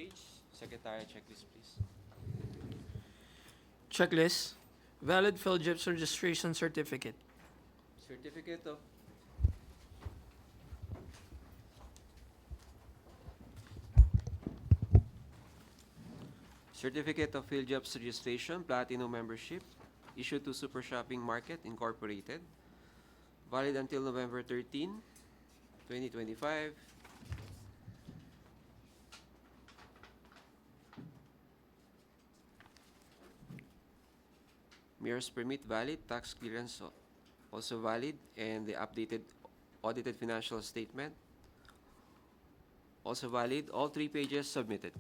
page. Secretary, checklist, please. Checklist. Valid PhilJIPS registration certificate. Certificate of Certificate of Field Jobs Registration, Platinum Membership, issued to Super Shopping Market Incorporated, valid until November 13, 2025. Mayor's permit valid, tax clearance also valid, and the updated audited financial statement also valid. All 3 pages submitted.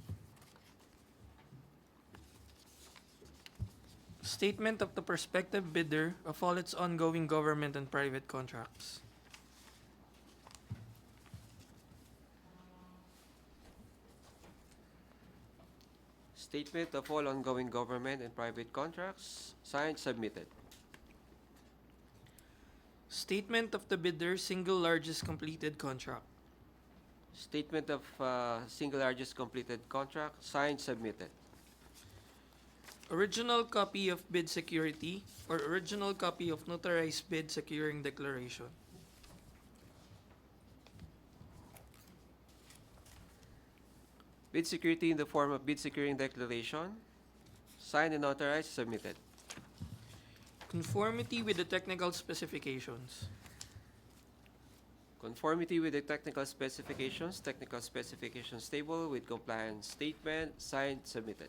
Statement of the prospective bidder of all its ongoing government and private contracts. Statement of all ongoing government and private contracts, signed, submitted. Statement of the bidder's single largest completed contract. Statement of single largest completed contract, signed, submitted. Original copy of bid security or original copy of notarized bid securing declaration. Bid security in the form of bid securing declaration, signed and authorized, submitted. Conformity with the technical specifications. Conformity with the technical specifications table with compliance statement, signed, submitted.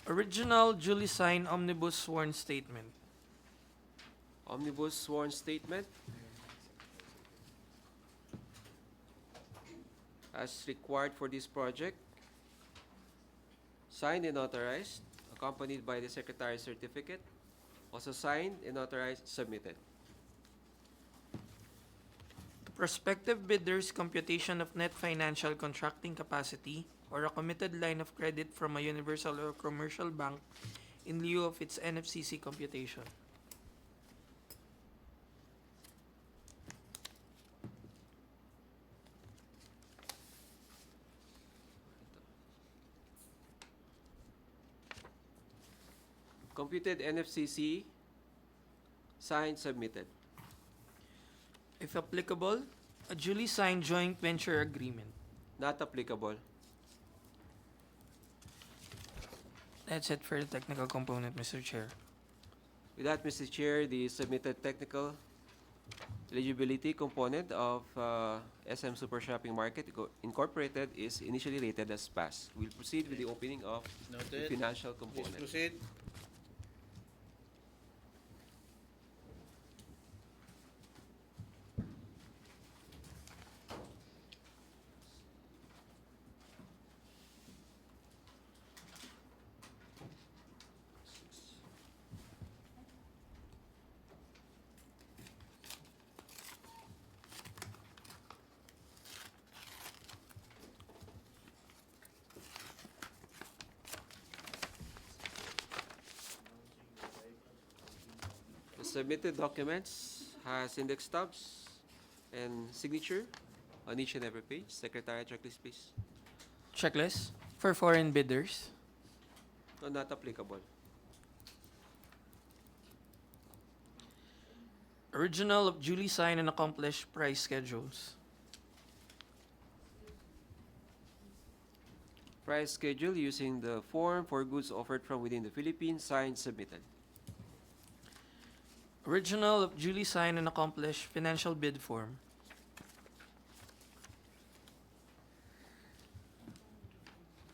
Original duly signed omnibus sworn statement. Omnibus sworn statement as required for this project, signed and authorized, accompanied by the Secretary's certificate, also signed and authorized, submitted. The prospective bidder's computation of net financial contracting capacity or a committed line of credit from a universal or commercial bank in lieu of its NFCC computation. Computed NFCC, signed, submitted. If applicable, a duly signed joint venture agreement. Not applicable. That's it for the technical component, Mr. Chair. With that, Mr. Chair, the submitted technical eligibility component of SM Super Shopping Market Incorporated is initially rated as passed. We'll proceed with the opening of the financial Please component. proceed. The submitted documents has index stubs and signature on each and every page. Secretary, checklist, please. Checklist for foreign bidders. No, not applicable. Original of duly signed and accomplished price schedules. Price schedule using the form for goods offered from within the Philippines, signed, submitted. Original of duly signed and accomplished financial bid form.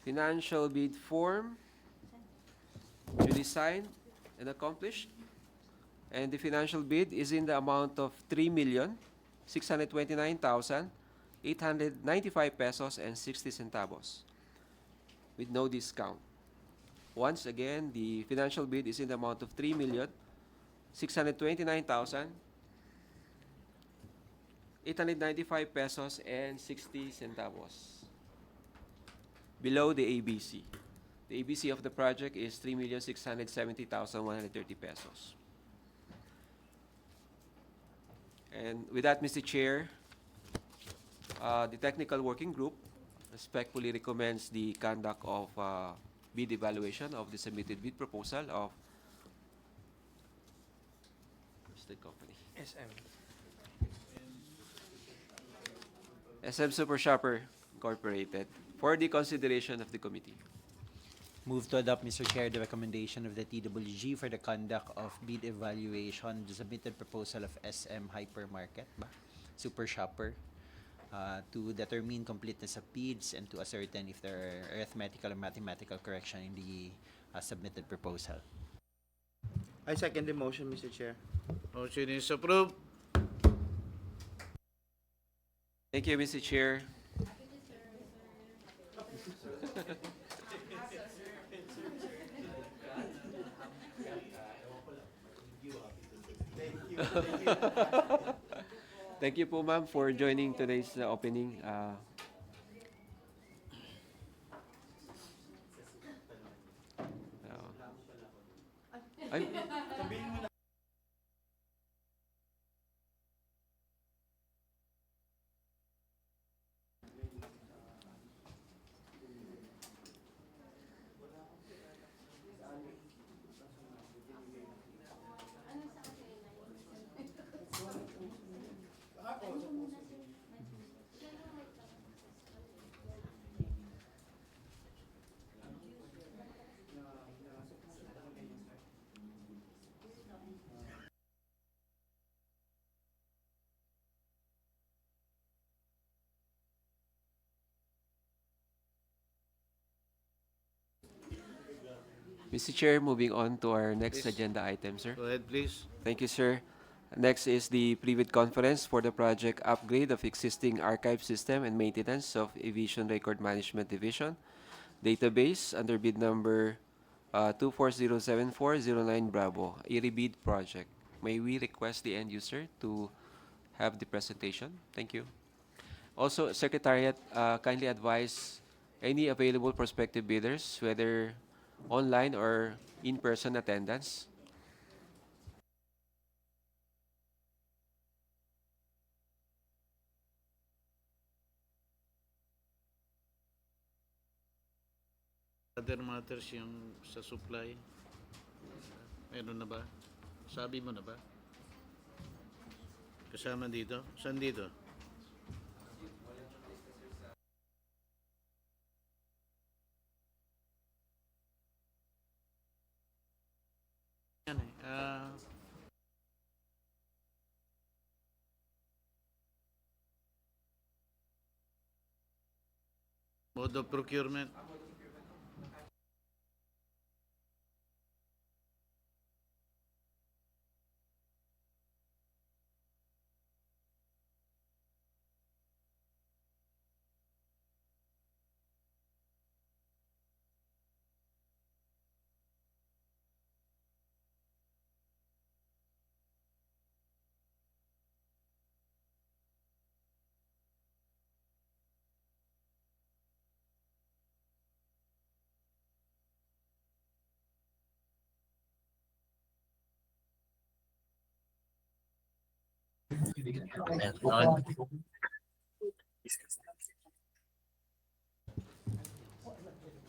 Financial bid form, duly signed and accomplished. And the financial bid is in the amount of 3,629,895 pesos and 60 centavos with no discount. Once again, the financial bid is in the amount of 3,629,895 pesos and 60 centavos. Below the ABC. The ABC of the project is 3,670,130 pesos. And with that, Mr. Chair, The technical working group respectfully recommends the conduct of bid evaluation of the submitted bid proposal of the company. SM. SM Super Shopper Incorporated for the consideration of the committee. Move to adopt, Mr. Chair, the recommendation of the TWG for the conduct of bid evaluation, the submitted proposal of SM Hypermarket, Super Shopper, to determine completeness of bids and to ascertain if there are arithmetical or mathematical correction in the submitted proposal. I second the motion, Mr. Chair. Motion is approved. Thank you, Mr. Chair. Thank you po, ma'am, for joining today's opening. Ay, Mr. Chair, moving on to our next Please. agenda item, sir. Go ahead, please. Thank you, sir. Next is the pre-bid conference for the project upgrade of existing archive system and maintenance of Aviation Record Management Division database under bid number 2407409 Bravo, a rebid project. May we request the end user to have the presentation? Thank you. Also, Secretariat, kindly advise any available prospective bidders, whether online or in-person attendance. Other matters yung sa supply. Meron na ba? Sabi mo na ba? Kasama dito? Saan dito? Yan eh. Mode of procurement.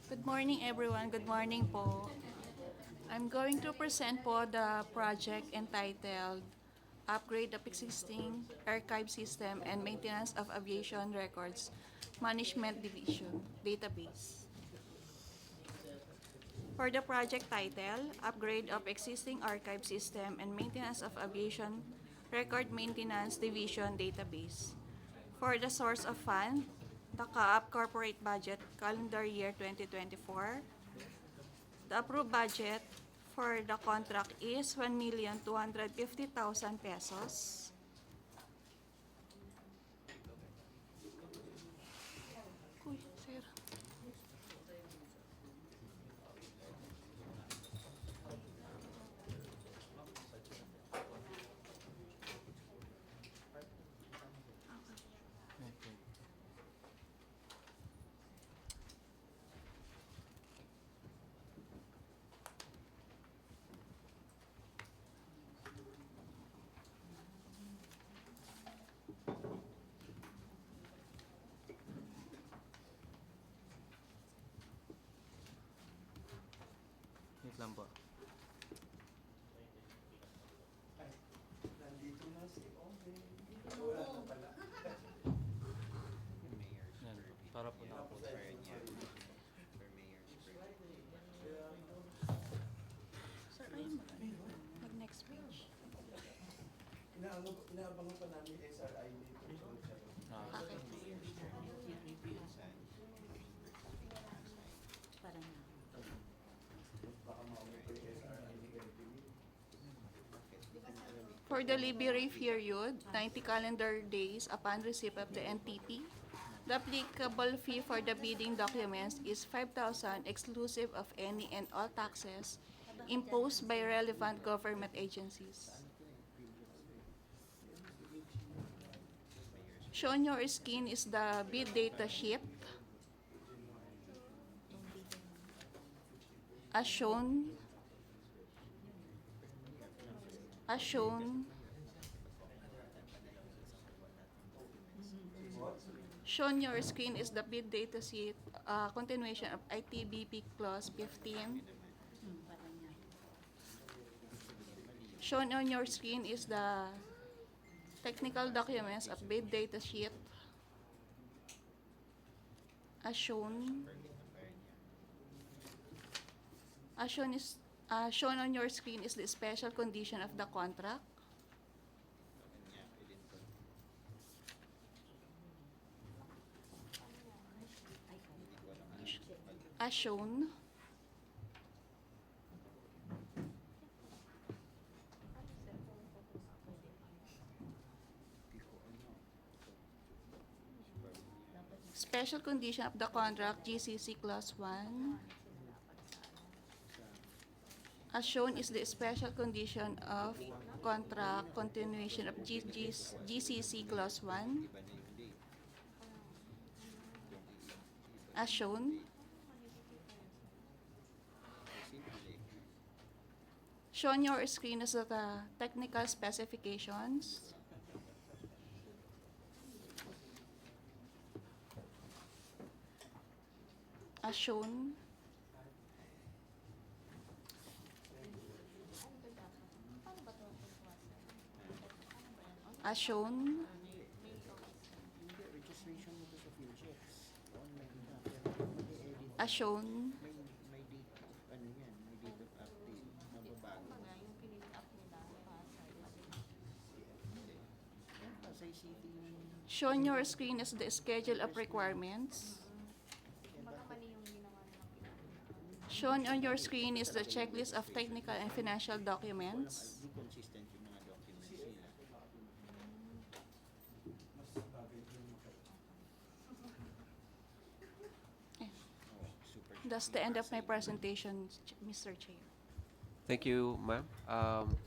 Good morning, everyone. Good morning po. I'm going to present po the project entitled Upgrade of Existing Archive System and Maintenance of Aviation Records Management Division Database. For the project title, Upgrade of Existing Archive System and Maintenance of Aviation Record Maintenance Division Database. For the source of fund, the CAAP Corporate Budget Calendar Year 2024. The approved budget for the contract is 1,250,000 pesos. Uy, sir. lang po. Yan, para po nakapost. Sir, ayun ba? Mag-next page. Ah, For the delivery period, 90 calendar days upon receipt of the NTP, the applicable fee for the bidding documents is 5,000 exclusive of any and all taxes imposed by relevant government agencies. Shown your screen is the bid data sheet. As shown shown your screen is the bid data sheet, continuation of ITBP clause 15. Shown on your screen is the technical documents of bid data sheet. As shown on your screen is the special condition of the contract. As shown. Special condition of the contract, GCC Clause 1. As shown is the special condition of contract continuation of GCC Clause 1. As shown. Shown your screen is the technical specifications. As shown. As shown. As shown. Shown your screen is the schedule of requirements. Shown on your screen is the checklist of technical and financial documents. That's the end of my presentation, Mr. Chair. Thank you, ma'am.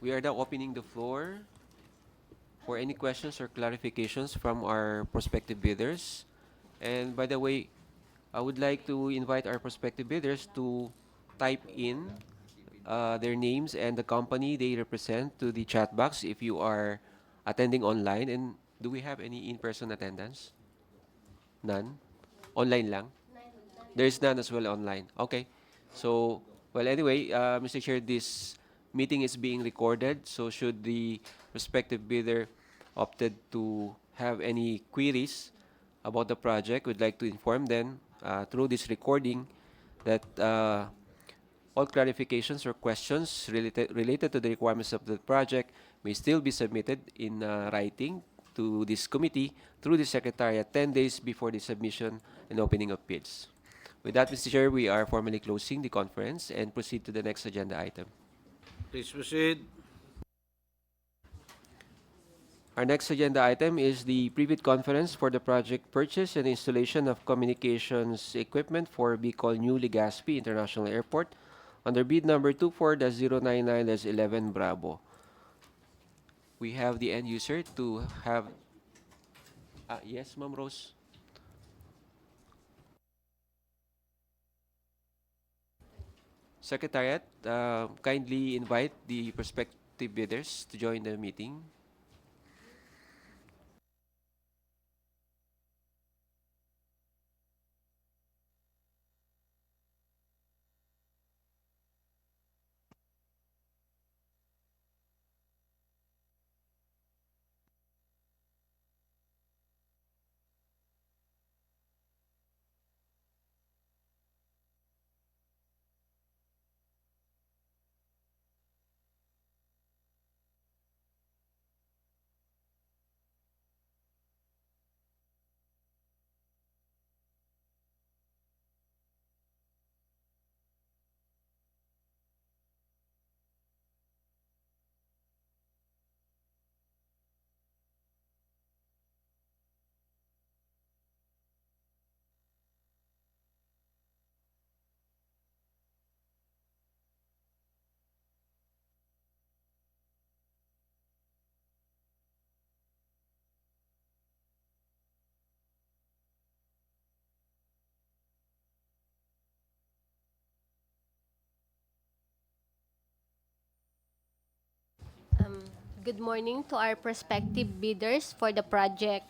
We are now opening the floor for any questions or clarifications from our prospective bidders. And by the way, I would like to invite our prospective bidders to type in their names and the company they represent to the chat box if you are attending online. And do we have any in-person attendance? None? Online lang? There is none as well online. Okay. So, well, anyway, Mr. Chair, this meeting is being recorded. So, should the respective bidder opted to have any queries about the project, we'd like to inform them through this recording that all clarifications or questions related to the requirements of the project may still be submitted in writing to this committee through the Secretariat 10 days before the submission and opening of bids. With that, Mr. Chair, we are formally closing the conference and proceed to the next agenda item. Please proceed. Our next agenda item is the pre-bid conference for the project purchase and installation of communications equipment for Bicol New Legazpi International Airport under bid number 24-099-11 Bravo. We have the end user to have... yes, Ma'am Rose? Secretariat, kindly invite the prospective bidders to join the meeting. Good morning to our prospective bidders for the project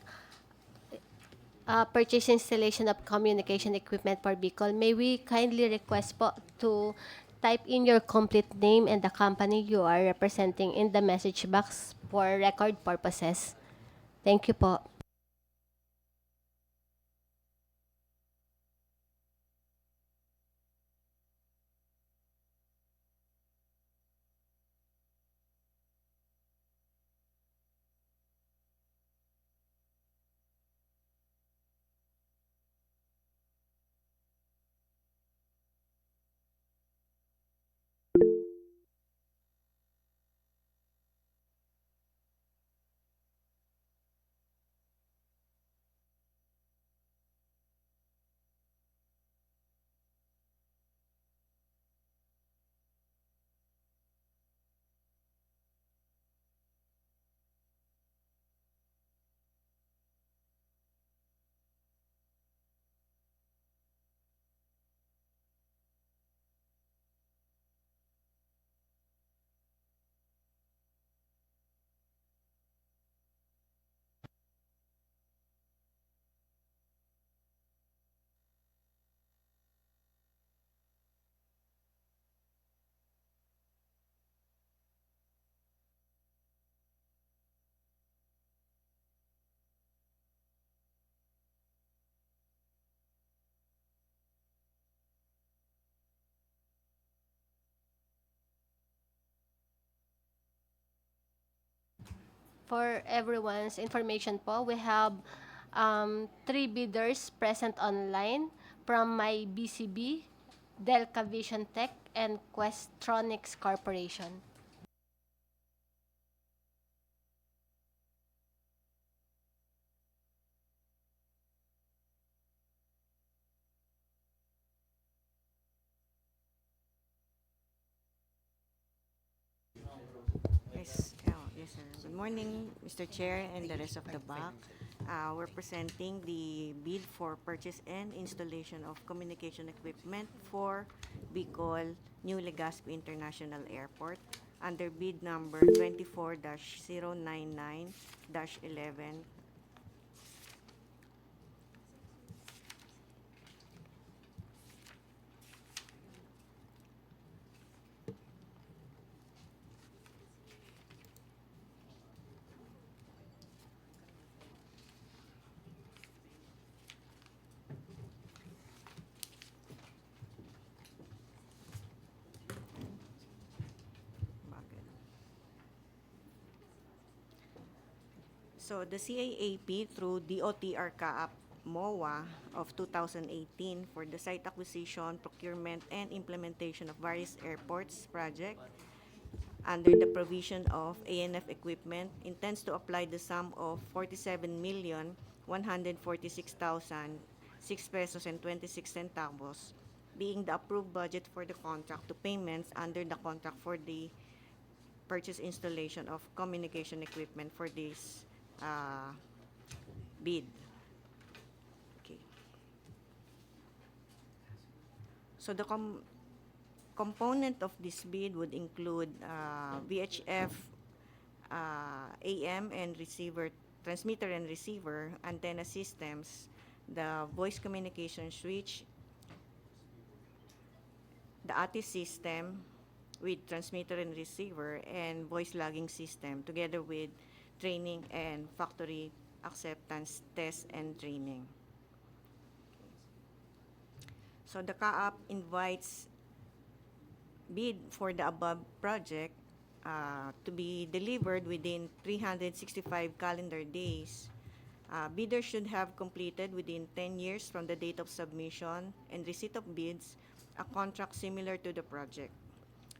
purchase installation of communication equipment for Bicol. May we kindly request po to type in your complete name and the company you are representing in the message box for record purposes. Thank you po. For everyone's information po, we have three bidders present online from my BCB, Delca Vision Tech, and Questronics Corporation. Yes, sir. Good morning, Mr. Chair and the rest of the BAC. We're presenting the bid for purchase and installation of communication equipment for Bicol New Legazpi International Airport under bid number 24-099-11. Bakit? So the CAAP through DOTR CAAP MOA of 2018 for the site acquisition, procurement, and implementation of various airports project under the provision of ANF equipment intends to apply the sum of 47,146,006 pesos and 26 centavos being the approved budget for the contract to payments under the contract for the purchase installation of communication equipment for this bid. Okay. So the component of this bid would include VHF AM and receiver, transmitter and receiver, antenna systems, the voice communication switch, the ATI system with transmitter and receiver, and voice logging system together with training and factory acceptance test and training. So the CAAP invites bid for the above project to be delivered within 365 calendar days. Bidders should have completed within 10 years from the date of submission and receipt of bids a contract similar to the project.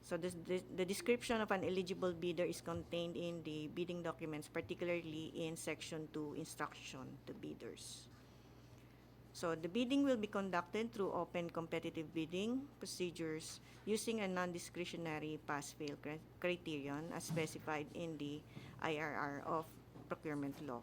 So the description of an eligible bidder is contained in the bidding documents, particularly in Section 2, Instruction to Bidders. So the bidding will be conducted through open competitive bidding procedures using a non-discretionary pass-fail criterion as specified in the IRR of procurement law.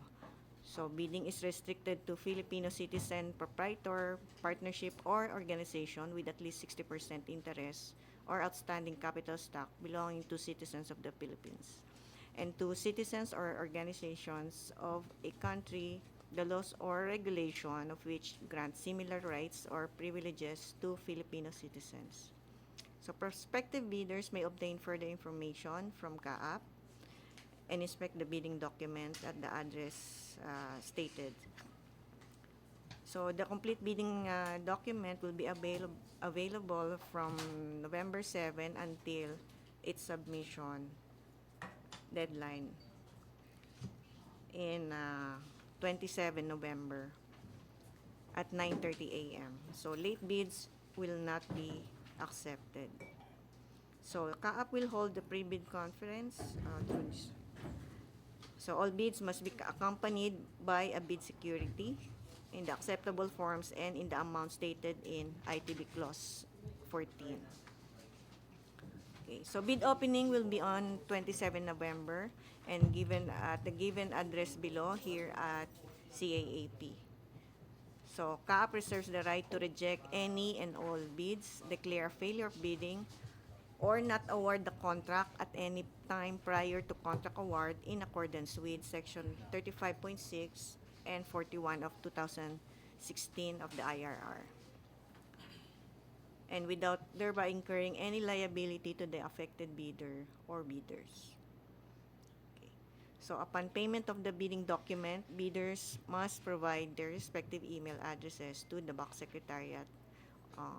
So bidding is restricted to Filipino citizen, proprietor, partnership, or organization with at least 60% interest or outstanding capital stock belonging to citizens of the Philippines. and to citizens or organizations of a country, the laws or regulation of which grant similar rights or privileges to Filipino citizens. So prospective bidders may obtain further information from CAAP and inspect the bidding document at the address stated. So the complete bidding document will be available from November 7 until its submission deadline in 27 November at 9:30 a.m. So late bids will not be accepted. So CAAP will hold the pre-bid conference. So all bids must be accompanied by a bid security in the acceptable forms and in the amount stated in ITB Clause 14. Okay, so bid opening will be on 27 November and given at the given address below here at CAAP. So CAAP reserves the right to reject any and all bids, declare failure of bidding, or not award the contract at any time prior to contract award in accordance with Section 35.6 and 41 of 2016 of the IRR, and without thereby incurring any liability to the affected bidder or bidders. Okay. So upon payment of the bidding document, bidders must provide their respective email addresses to the BAC Secretariat.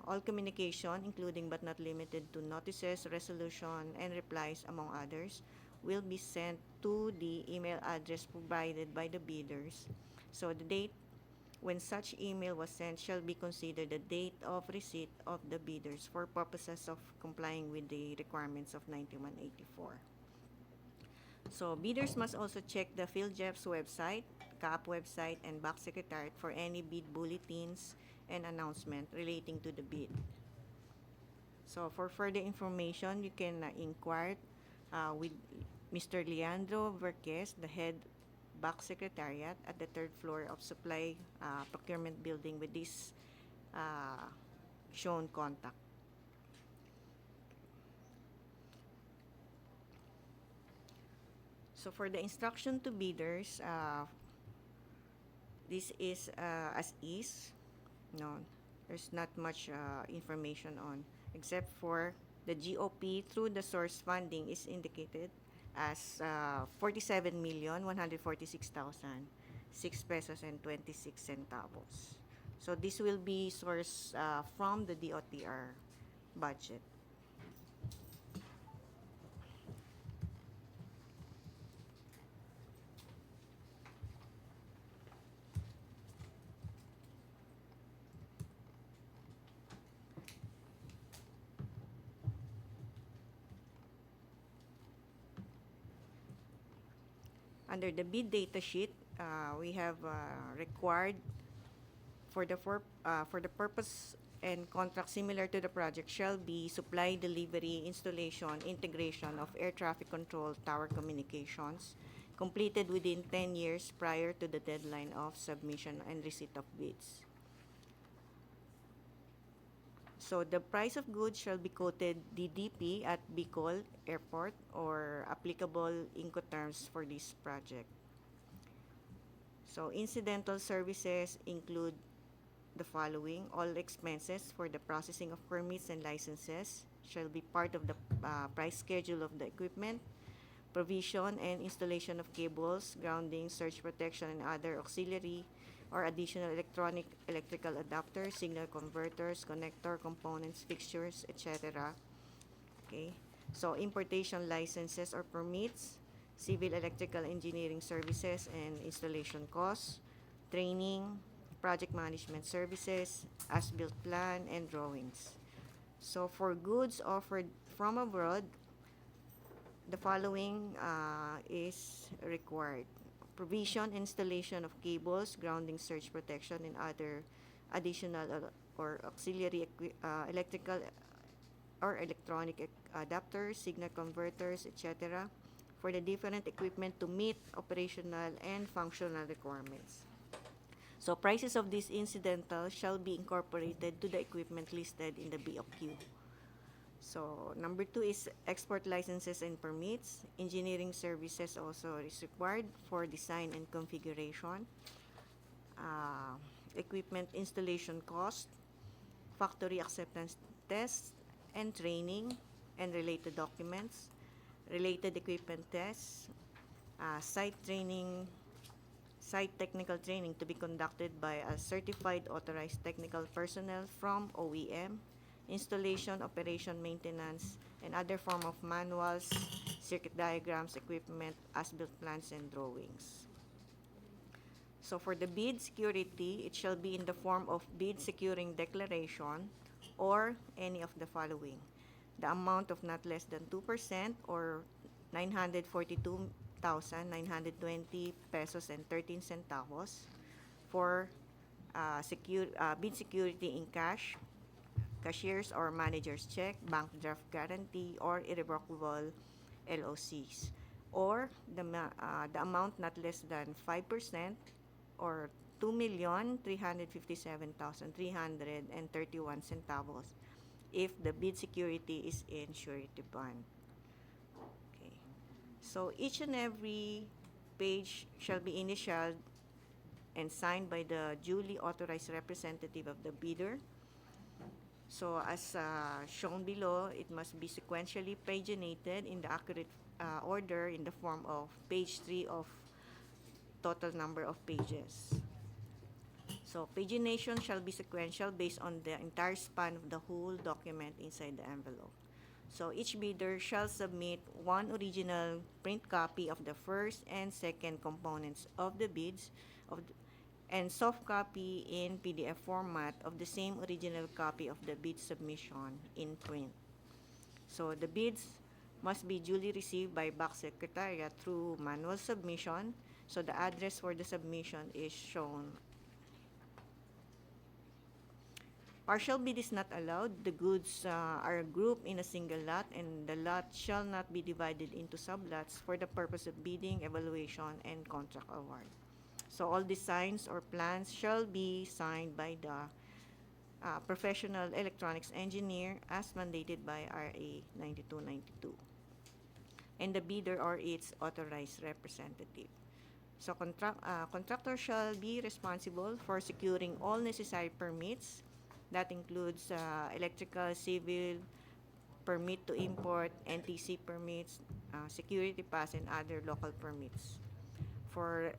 All communication, including but not limited to notices, resolution, and replies, among others, will be sent to the email address provided by the bidders. So the date when such email was sent shall be considered the date of receipt of the bidders for purposes of complying with the requirements of 9184. So bidders must also check the PhilJEP's website, CAAP website, and BAC Secretariat for any bid bulletins and announcement relating to the bid. So for further information, you can inquire with Mr. Leandro Verquez, the head BAC Secretariat at the third floor of Supply Procurement Building with this shown contact. So for the instruction to bidders, this is as is. No, there's not much information on, except for the GOP through the source funding is indicated as 47,146,006 pesos and 26 centavos. So this will be sourced from the DOTR budget. Under the bid data sheet, we have required for the purpose and contract similar to the project shall be supply, delivery, installation, integration of air traffic control tower communications completed within 10 years prior to the deadline of submission and receipt of bids. So the price of goods shall be quoted DDP at Bicol Airport or applicable Incoterms for this project. So incidental services include the following. All expenses for the processing of permits and licenses shall be part of the price schedule of the equipment. Provision and installation of cables, grounding, surge protection, and other auxiliary or additional electrical adapters, signal converters, connector components, fixtures, etc. Okay. So importation licenses or permits, civil electrical engineering services and installation costs, training, project management services, as-built plan, and drawings. So for goods offered from abroad, the following is required. Provision, installation of cables, grounding, surge protection, and other additional or auxiliary electrical or electronic adapters, signal converters, etc. for the different equipment to meet operational and functional requirements. So prices of these incidental shall be incorporated to the equipment listed in the BOQ. So number 2 is export licenses and permits. Engineering services also is required for design and configuration. Uh, Equipment installation cost, factory acceptance tests and training and related documents, related equipment tests, site training, site technical training to be conducted by a certified authorized technical personnel from OEM, installation, operation, maintenance, and other form of manuals, circuit diagrams, equipment, as-built plans, and drawings. So for the bid security, it shall be in the form of bid securing declaration or any of the following. The amount of not less than 2% or 942,920 pesos and 13 centavos for bid security in cash, cashier's or manager's check, bank draft guarantee, or irrevocable LOCs. Or the amount not less than 5% or 2,357,331 centavos if the bid security is in surety bond. Okay. So each and every page shall be initialed and signed by the duly authorized representative of the bidder. So as shown below, it must be sequentially paginated in the accurate order in the form of page 3 of total number of pages. So pagination shall be sequential based on the entire span of the whole document inside the envelope. So each bidder shall submit one original print copy of the first and second components of the bids and soft copy in PDF format of the same original copy of the bid submission in print. So the bids must be duly received by BAC Secretariat through manual submission. So the address for the submission is shown. Partial bid is not allowed. The goods are grouped in a single lot, and the lot shall not be divided into sublots for the purpose of bidding, evaluation, and contract award. So all designs or plans shall be signed by the professional electronics engineer as mandated by RA 9292 and the bidder or its authorized representative. So contractor shall be responsible for securing all necessary permits. That includes electrical, civil, permit to import, NTC permits, security pass, and other local permits for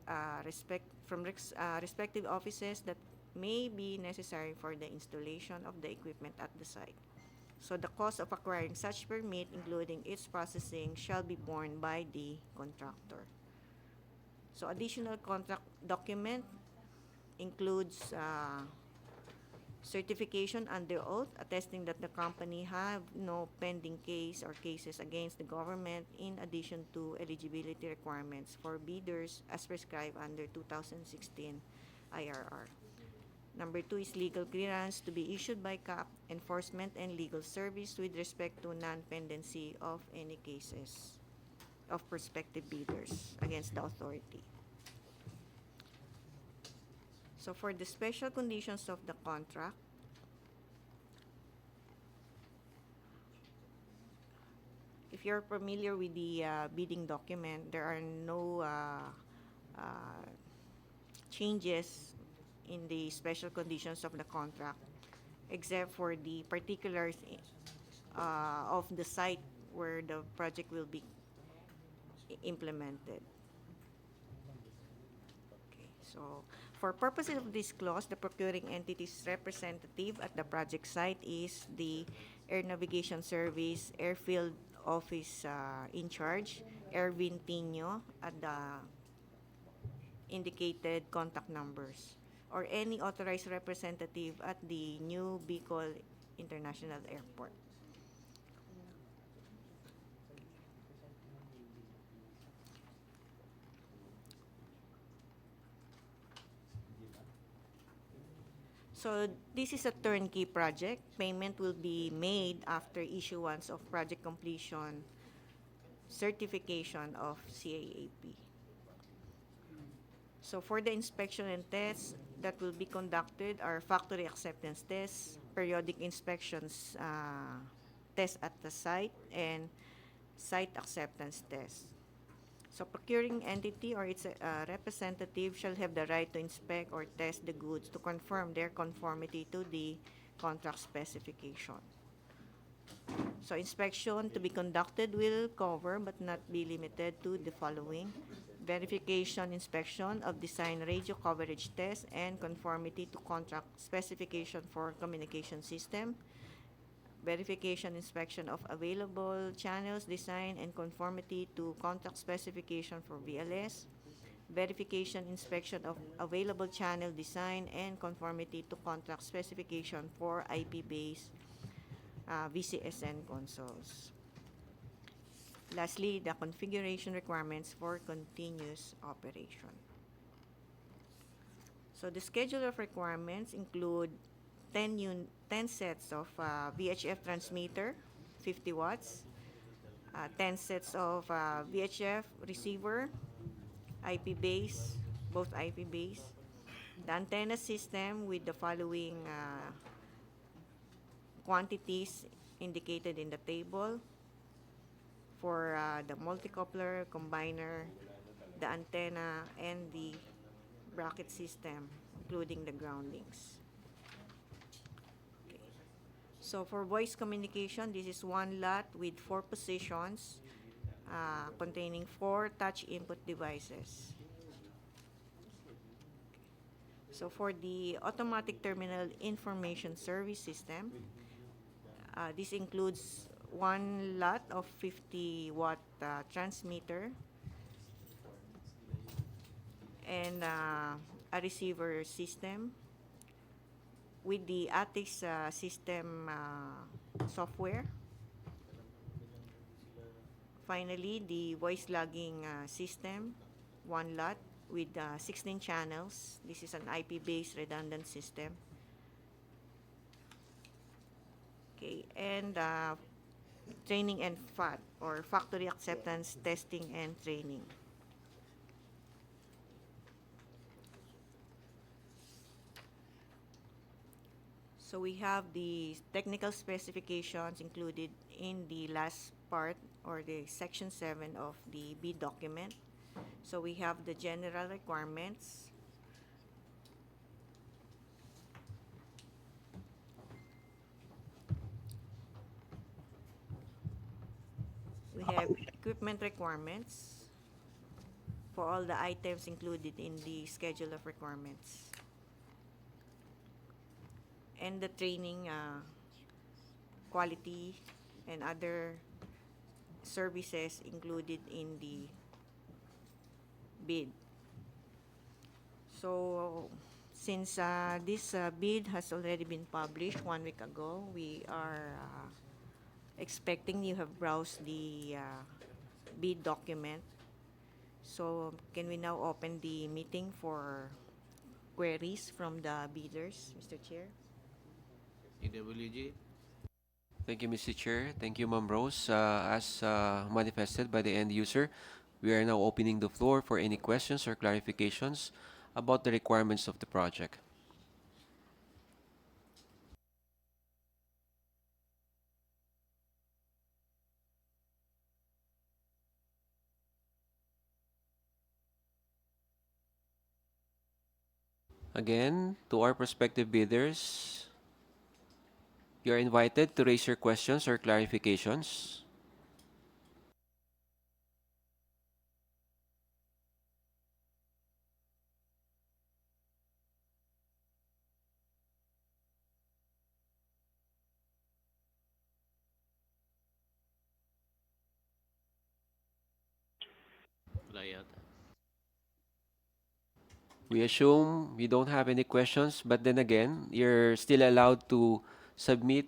respective offices that may be necessary for the installation of the equipment at the site. So the cost of acquiring such permit, including its processing, shall be borne by the contractor. So additional contract document includes certification under oath attesting that the company have no pending case or cases against the government, in addition to eligibility requirements for bidders as prescribed under 2016 IRR. Number 2 is legal clearance to be issued by CAAP Enforcement and Legal Service with respect to non-pendency of any cases of prospective bidders against the authority. So for the special conditions of the contract, if you're familiar with the bidding document, there are no changes in the special conditions of the contract except for the particulars of the site where the project will be implemented. Okay, so for purposes of this clause, the procuring entity's representative at the project site is the Air Navigation Service Airfield Office in charge, Erwin Tino, at the indicated contact numbers, or any authorized representative at the new Bicol International Airport. So this is a turnkey project. Payment will be made after issuance of project completion certification of CAAP. So for the inspection and tests that will be conducted are factory acceptance tests, periodic inspections test at the site, and site acceptance test. So procuring entity or its representative shall have the right to inspect or test the goods to confirm their conformity to the contract specification. So inspection to be conducted will cover but not be limited to the following: verification inspection of design radio coverage test and conformity to contract specification for communication system, verification inspection of available channels design and conformity to contract specification for VLS, verification inspection of available channel design and conformity to contract specification for IP-based VCSN consoles. Lastly, the configuration requirements for continuous operation. So the schedule of requirements include 10 sets of VHF transmitter, 50 watts, 10 sets of VHF receiver, IP base, both IP base, the antenna system with the following quantities indicated in the table for the multicoupler, combiner, the antenna, and the bracket system, including the groundings. Okay. So for voice communication, this is one lot with 4 positions containing 4 touch input devices. So for the automatic terminal information service system, this includes one lot of 50-watt transmitter and a receiver system with the ATIX system software. Finally, the voice logging system, one lot with 16 channels. This is an IP-based redundant system. Okay, and training and FAT, or factory acceptance testing and training. So we have the technical specifications included in the last part, or the section 7 of the bid document. So we have the general requirements, we have equipment requirements for all the items included in the schedule of requirements, and the training, quality, and other services included in the bid. So since this bid has already been published 1 week ago, we are expecting you have browsed the bid document. So can we now open the meeting for queries from the bidders, Mr. Chair? TWG. Thank you, Mr. Chair. Thank you, Ma'am Rose. As manifested by the end user, we are now opening the floor for any questions or clarifications about the requirements of the project. Again, to our prospective bidders, you are invited to raise your questions or clarifications. Wala yata. We assume you don't have any questions, but then again, you're still allowed to submit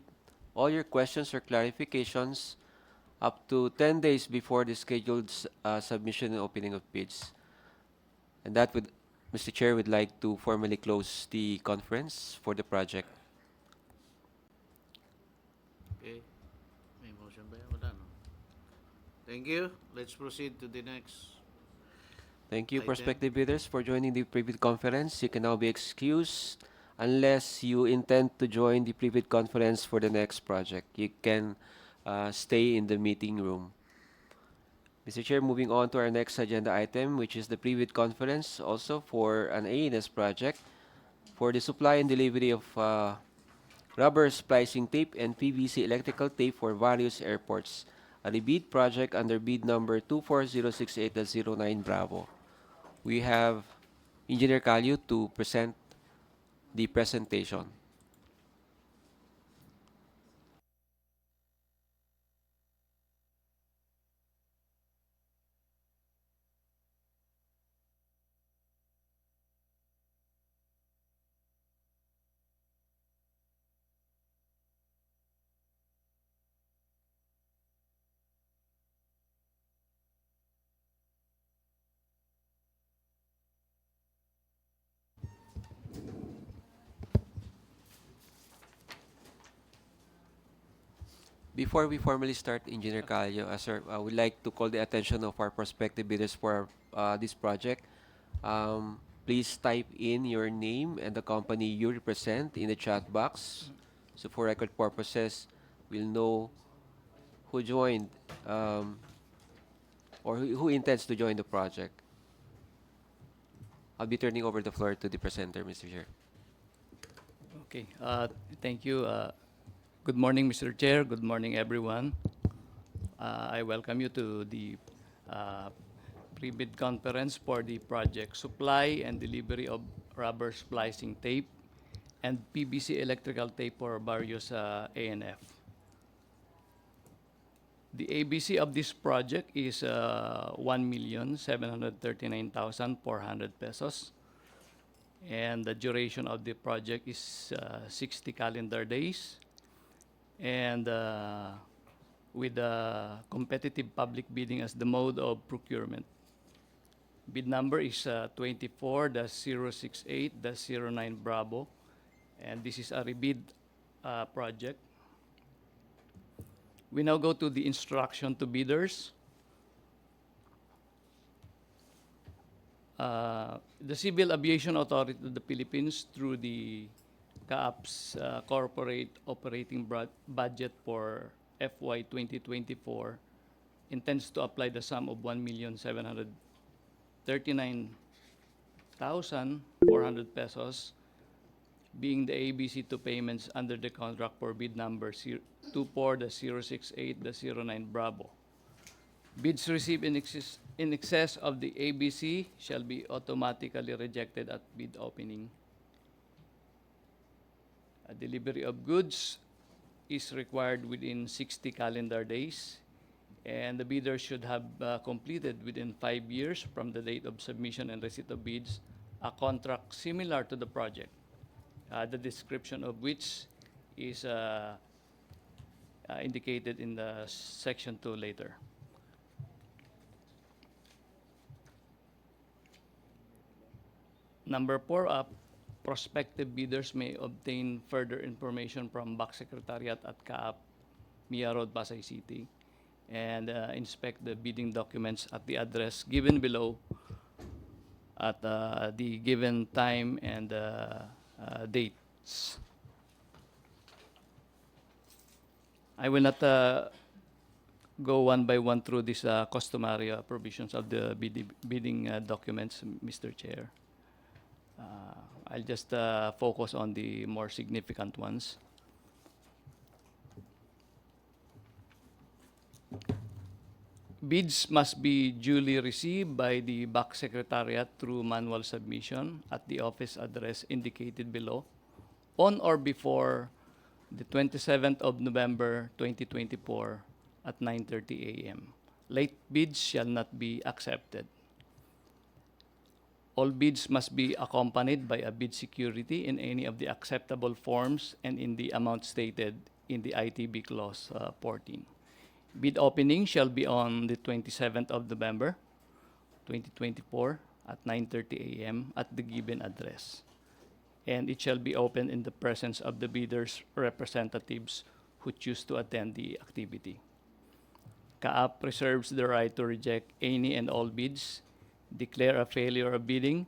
all your questions or clarifications up to 10 days before the scheduled submission and opening of bids. And that would, Mr. Chair, would like to formally close the conference for the project. Okay. May motion ba yan? Wala, no? Thank you. Let's proceed to the next. Thank you, Item. prospective bidders, for joining the pre-bid conference. You can now be excused unless you intend to join the pre-bid conference for the next project. You can stay in the meeting room. Mr. Chair, moving on to our next agenda item, which is the pre-bid conference also for an ANS project for the supply and delivery of rubber splicing tape and PVC electrical tape for various airports. A rebid project under bid number 24068-09 Bravo. We have Engineer Calio to present the presentation. Before we formally start, Engineer Calio, sir, I would like to call the attention of our prospective bidders for this project. Please type in your name and the company you represent in the chat box. So for record purposes, we'll know who joined or who intends to join the project. I'll be turning over the floor to the presenter, Mr. Chair. Okay, thank you. Good morning, Mr. Chair. Good morning, everyone. I welcome you to the pre-bid conference for the project supply and delivery of rubber splicing tape and PVC electrical tape for various ANF. The ABC of this project is 1,739,400 pesos. And the duration of the project is 60 calendar days. And with competitive public bidding as the mode of procurement. Bid number is 24-068-09 Bravo. And this is a rebid project. We now go to the instruction to bidders. The Civil Aviation Authority of the Philippines, through the CAAP's corporate operating budget for FY 2024, intends to apply the sum of 1,739,400 pesos, being the ABC to payments under the contract for bid number 24-068-09 Bravo. Bids received in excess of the ABC shall be automatically rejected at bid opening. A delivery of goods is required within 60 calendar days, and the bidder should have completed within 5 years from the date of submission and receipt of bids a contract similar to the project, the description of which is indicated in the section 2 later. Number 4, prospective bidders may obtain further information from BAC Secretariat at CAAP, Mia Road, Pasay City, and inspect the bidding documents at the address given below at the given time and dates. I will not go one by one through these customary provisions of the bidding documents, Mr. Chair. I'll just focus on the more significant ones. Bids must be duly received by the BAC Secretariat through manual submission at the office address indicated below on or before the 27th of November 2024 at 9:30 a.m. Late bids shall not be accepted. All bids must be accompanied by a bid security in any of the acceptable forms and in the amount stated in the ITB Clause 14. Bid opening shall be on the 27th of November 2024 at 9:30 a.m. at the given address. And it shall be open in the presence of the bidders' representatives who choose to attend the activity. CAAP reserves the right to reject any and all bids, declare a failure of bidding,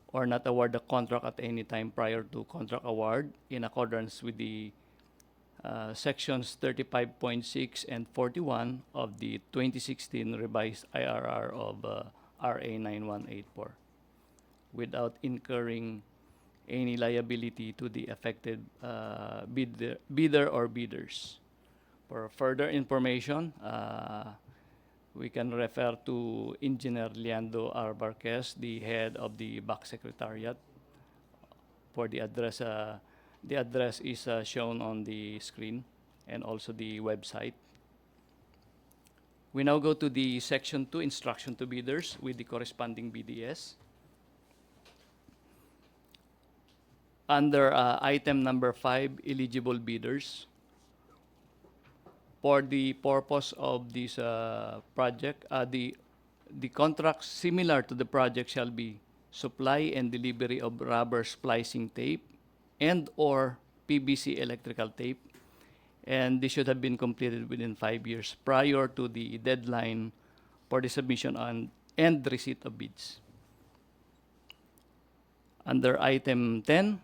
or not award the contract at any time prior to contract award in accordance with the sections 35.6 and 41 of the 2016 revised IRR of RA 9184 without incurring any liability to the affected bidder or bidders. For further information, we can refer to Engineer Leandro R. Barquez, the head of the BAC Secretariat. For the address is shown on the screen and also the website. We now go to the Section 2, Instruction to Bidders with the corresponding BDS. Under item number 5, eligible bidders. For the purpose of this project, the contracts similar to the project shall be supply and delivery of rubber splicing tape and or PVC electrical tape, and this should have been completed within 5 years prior to the deadline for the submission and receipt of bids. Under item 10,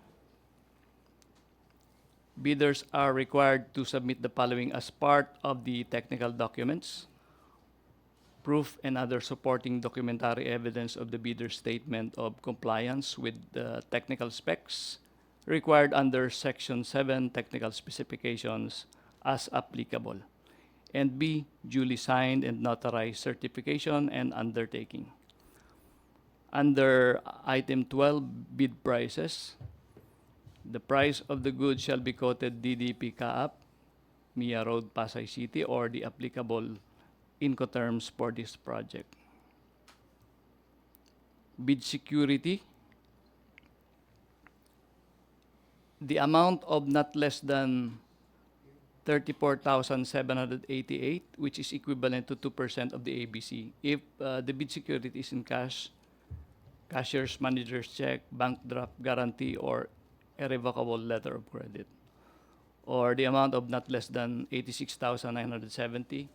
bidders are required to submit the following as part of the technical documents: proof and other supporting documentary evidence of the bidder's statement of compliance with the technical specs required under Section 7 technical specifications as applicable, and B, duly signed and notarized certification and undertaking. Under item 12, bid prices, the price of the goods shall be quoted DDP CAAP, Mia Road, Pasay City, or the applicable Incoterms for this project. Bid security, the amount of not less than 34,788, which is equivalent to 2% of the ABC. If the bid security is in cash, cashier's manager's check, bank draft guarantee, or irrevocable letter of credit. Or the amount of not less than 86,970,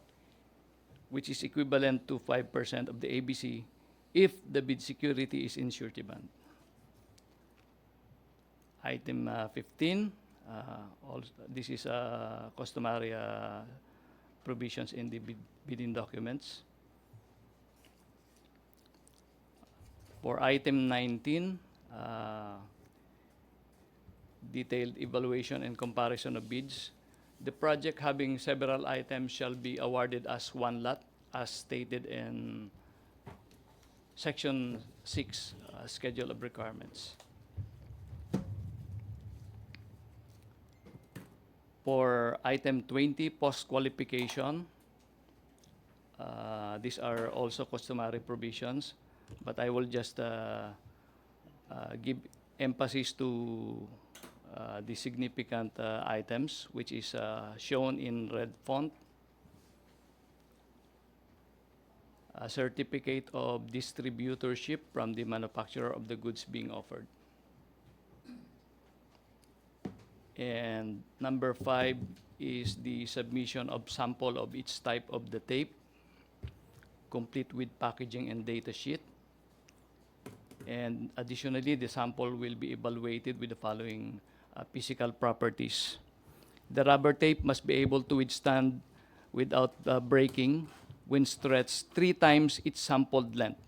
which is equivalent to 5% of the ABC if the bid security is in surety bond. Item 15, also, this is customary provisions in the bidding documents. For item 19, detailed evaluation and comparison of bids. The project having several items shall be awarded as one lot, as stated in Section 6, Schedule of Requirements. For item 20, post-qualification, these are also customary provisions, but I will just give emphasis to the significant items, which is shown in red font. A certificate of distributorship from the manufacturer of the goods being offered. And number 5 is the submission of sample of each type of the tape, complete with packaging and data sheet. And additionally, the sample will be evaluated with the following physical properties. The rubber tape must be able to withstand without breaking when stretched 3 times its sampled length.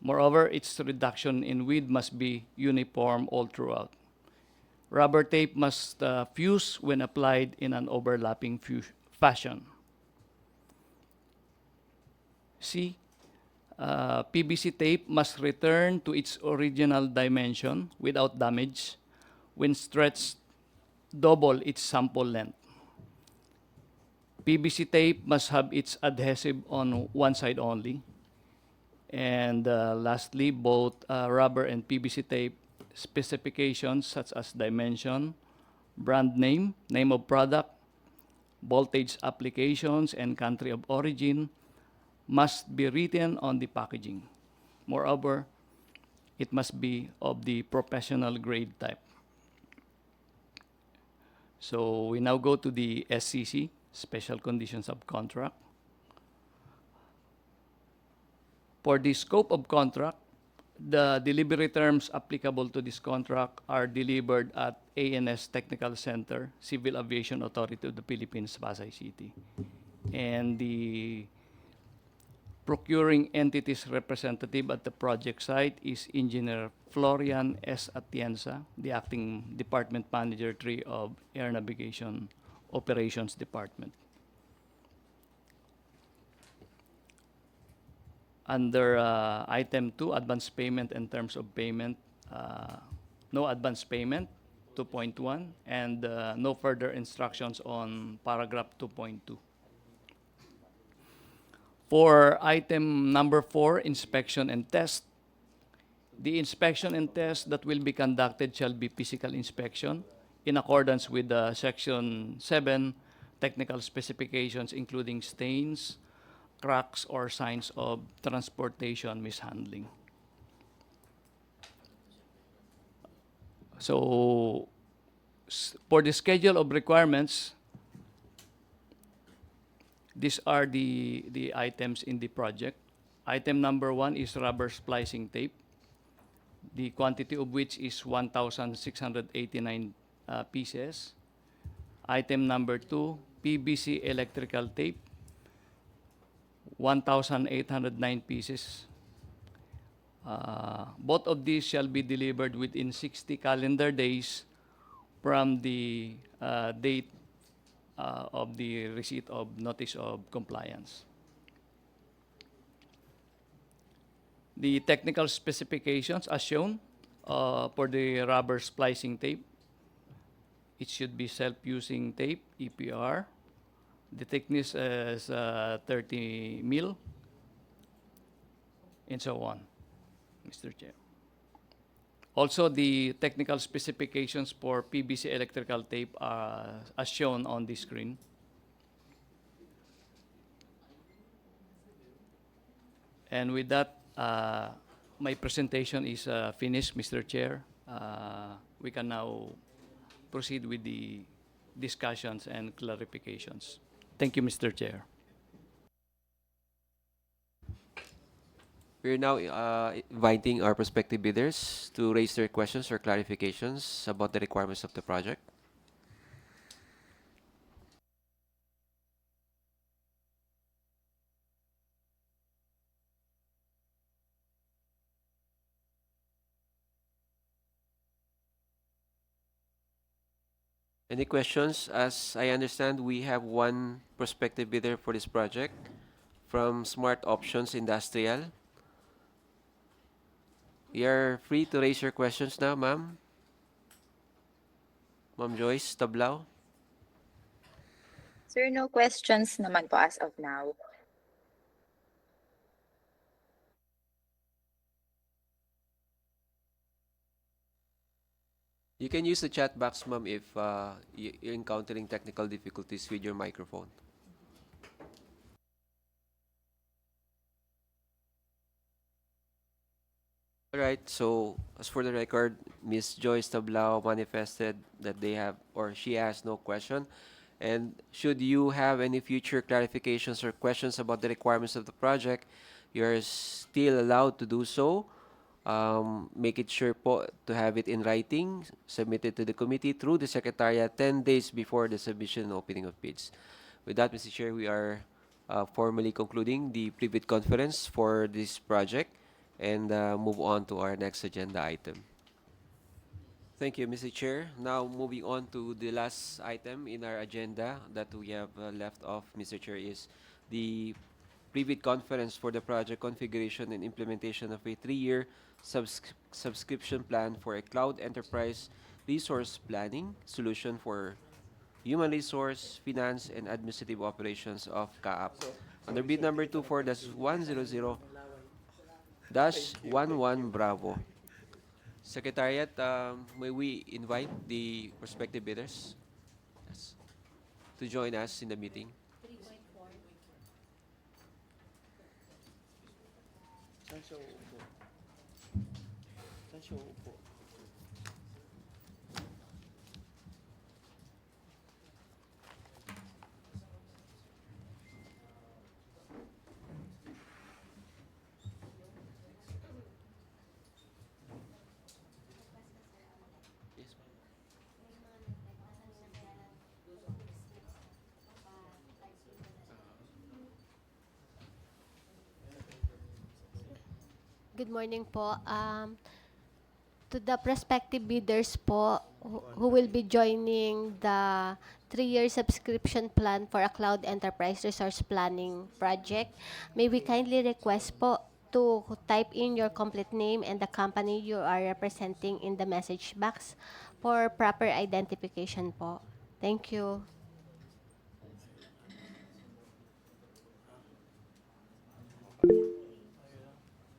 Moreover, its reduction in width must be uniform all throughout. Rubber tape must fuse when applied in an overlapping fashion. C. PVC tape must return to its original dimension without damage when stretched double its sample length. PVC tape must have its adhesive on one side only. And lastly, both rubber and PVC tape specifications such as dimension, brand name, name of product, voltage applications, and country of origin must be written on the packaging. Moreover, it must be of the professional grade type. So we now go to the SCC, Special Conditions of Contract. For the scope of contract, The delivery terms applicable to this contract are delivered at ANS Technical Center, Civil Aviation Authority of the Philippines, Pasay City. And the procuring entity's representative at the project site is Engineer Florian S. Atienza, the Acting Department Manager 3 of Air Navigation Operations Department. Under item 2, advance payment and terms of payment, no advance payment, 2.1, and no further instructions on paragraph 2.2. For item number 4, inspection and test, the inspection and test that will be conducted shall be physical inspection in accordance with Section 7 technical specifications, including stains, cracks, or signs of transportation mishandling. So, for the schedule of requirements, these are the items in the project. Item number 1 is rubber splicing tape, the quantity of which is 1,689 pieces. Item number 2, PVC electrical tape, 1,809 pieces. Both of these shall be delivered within 60 calendar days from the date of the receipt of notice of compliance. The technical specifications as shown for the rubber splicing tape, it should be self-using tape, EPR. The thickness is 30 mil, and so on, Mr. Chair. Also, the technical specifications for PVC electrical tape are as shown on the screen. And with that, my presentation is finished, Mr. Chair. We can now proceed with the discussions and clarifications. Thank you, Mr. Chair. We're now inviting our prospective bidders to raise their questions or clarifications about the requirements of the project. Any questions? As I understand, we have one prospective bidder for this project from Smart Options Industrial. You are free to raise your questions now, ma'am. Ma'am Joyce Tablao. Sir, no questions naman po as of now. You can use the chat box, ma'am, if you're encountering technical difficulties with your microphone. All right, so as for the record, Ms. Joyce Tablao manifested that they have, or she has no question. And should you have any future clarifications or questions about the requirements of the project, you're still allowed to do so. Make it sure po to have it in writing, submitted to the committee through the Secretariat 10 days before the submission and opening of bids. With that, Mr. Chair, we are formally concluding the pre-bid conference for this project and move on to our next agenda item. Thank you, Mr. Chair. Now, moving on to the last item in our agenda that we have left off, Mr. Chair, is the pre-bid conference for the project configuration and implementation of a 3-year subscription plan for a cloud enterprise resource planning solution for human resource, finance, and administrative operations of CAAP. Under bid number 24-100-11 Bravo. Secretariat, may we invite the prospective bidders to join us in the meeting? Saan siya uupo? Saan siya uupo? Good morning po. To the prospective bidders po who will be joining the 3-year subscription plan for a cloud enterprise resource planning project, may we kindly request po to type in your complete name and the company you are representing in the message box for proper identification po. Thank you.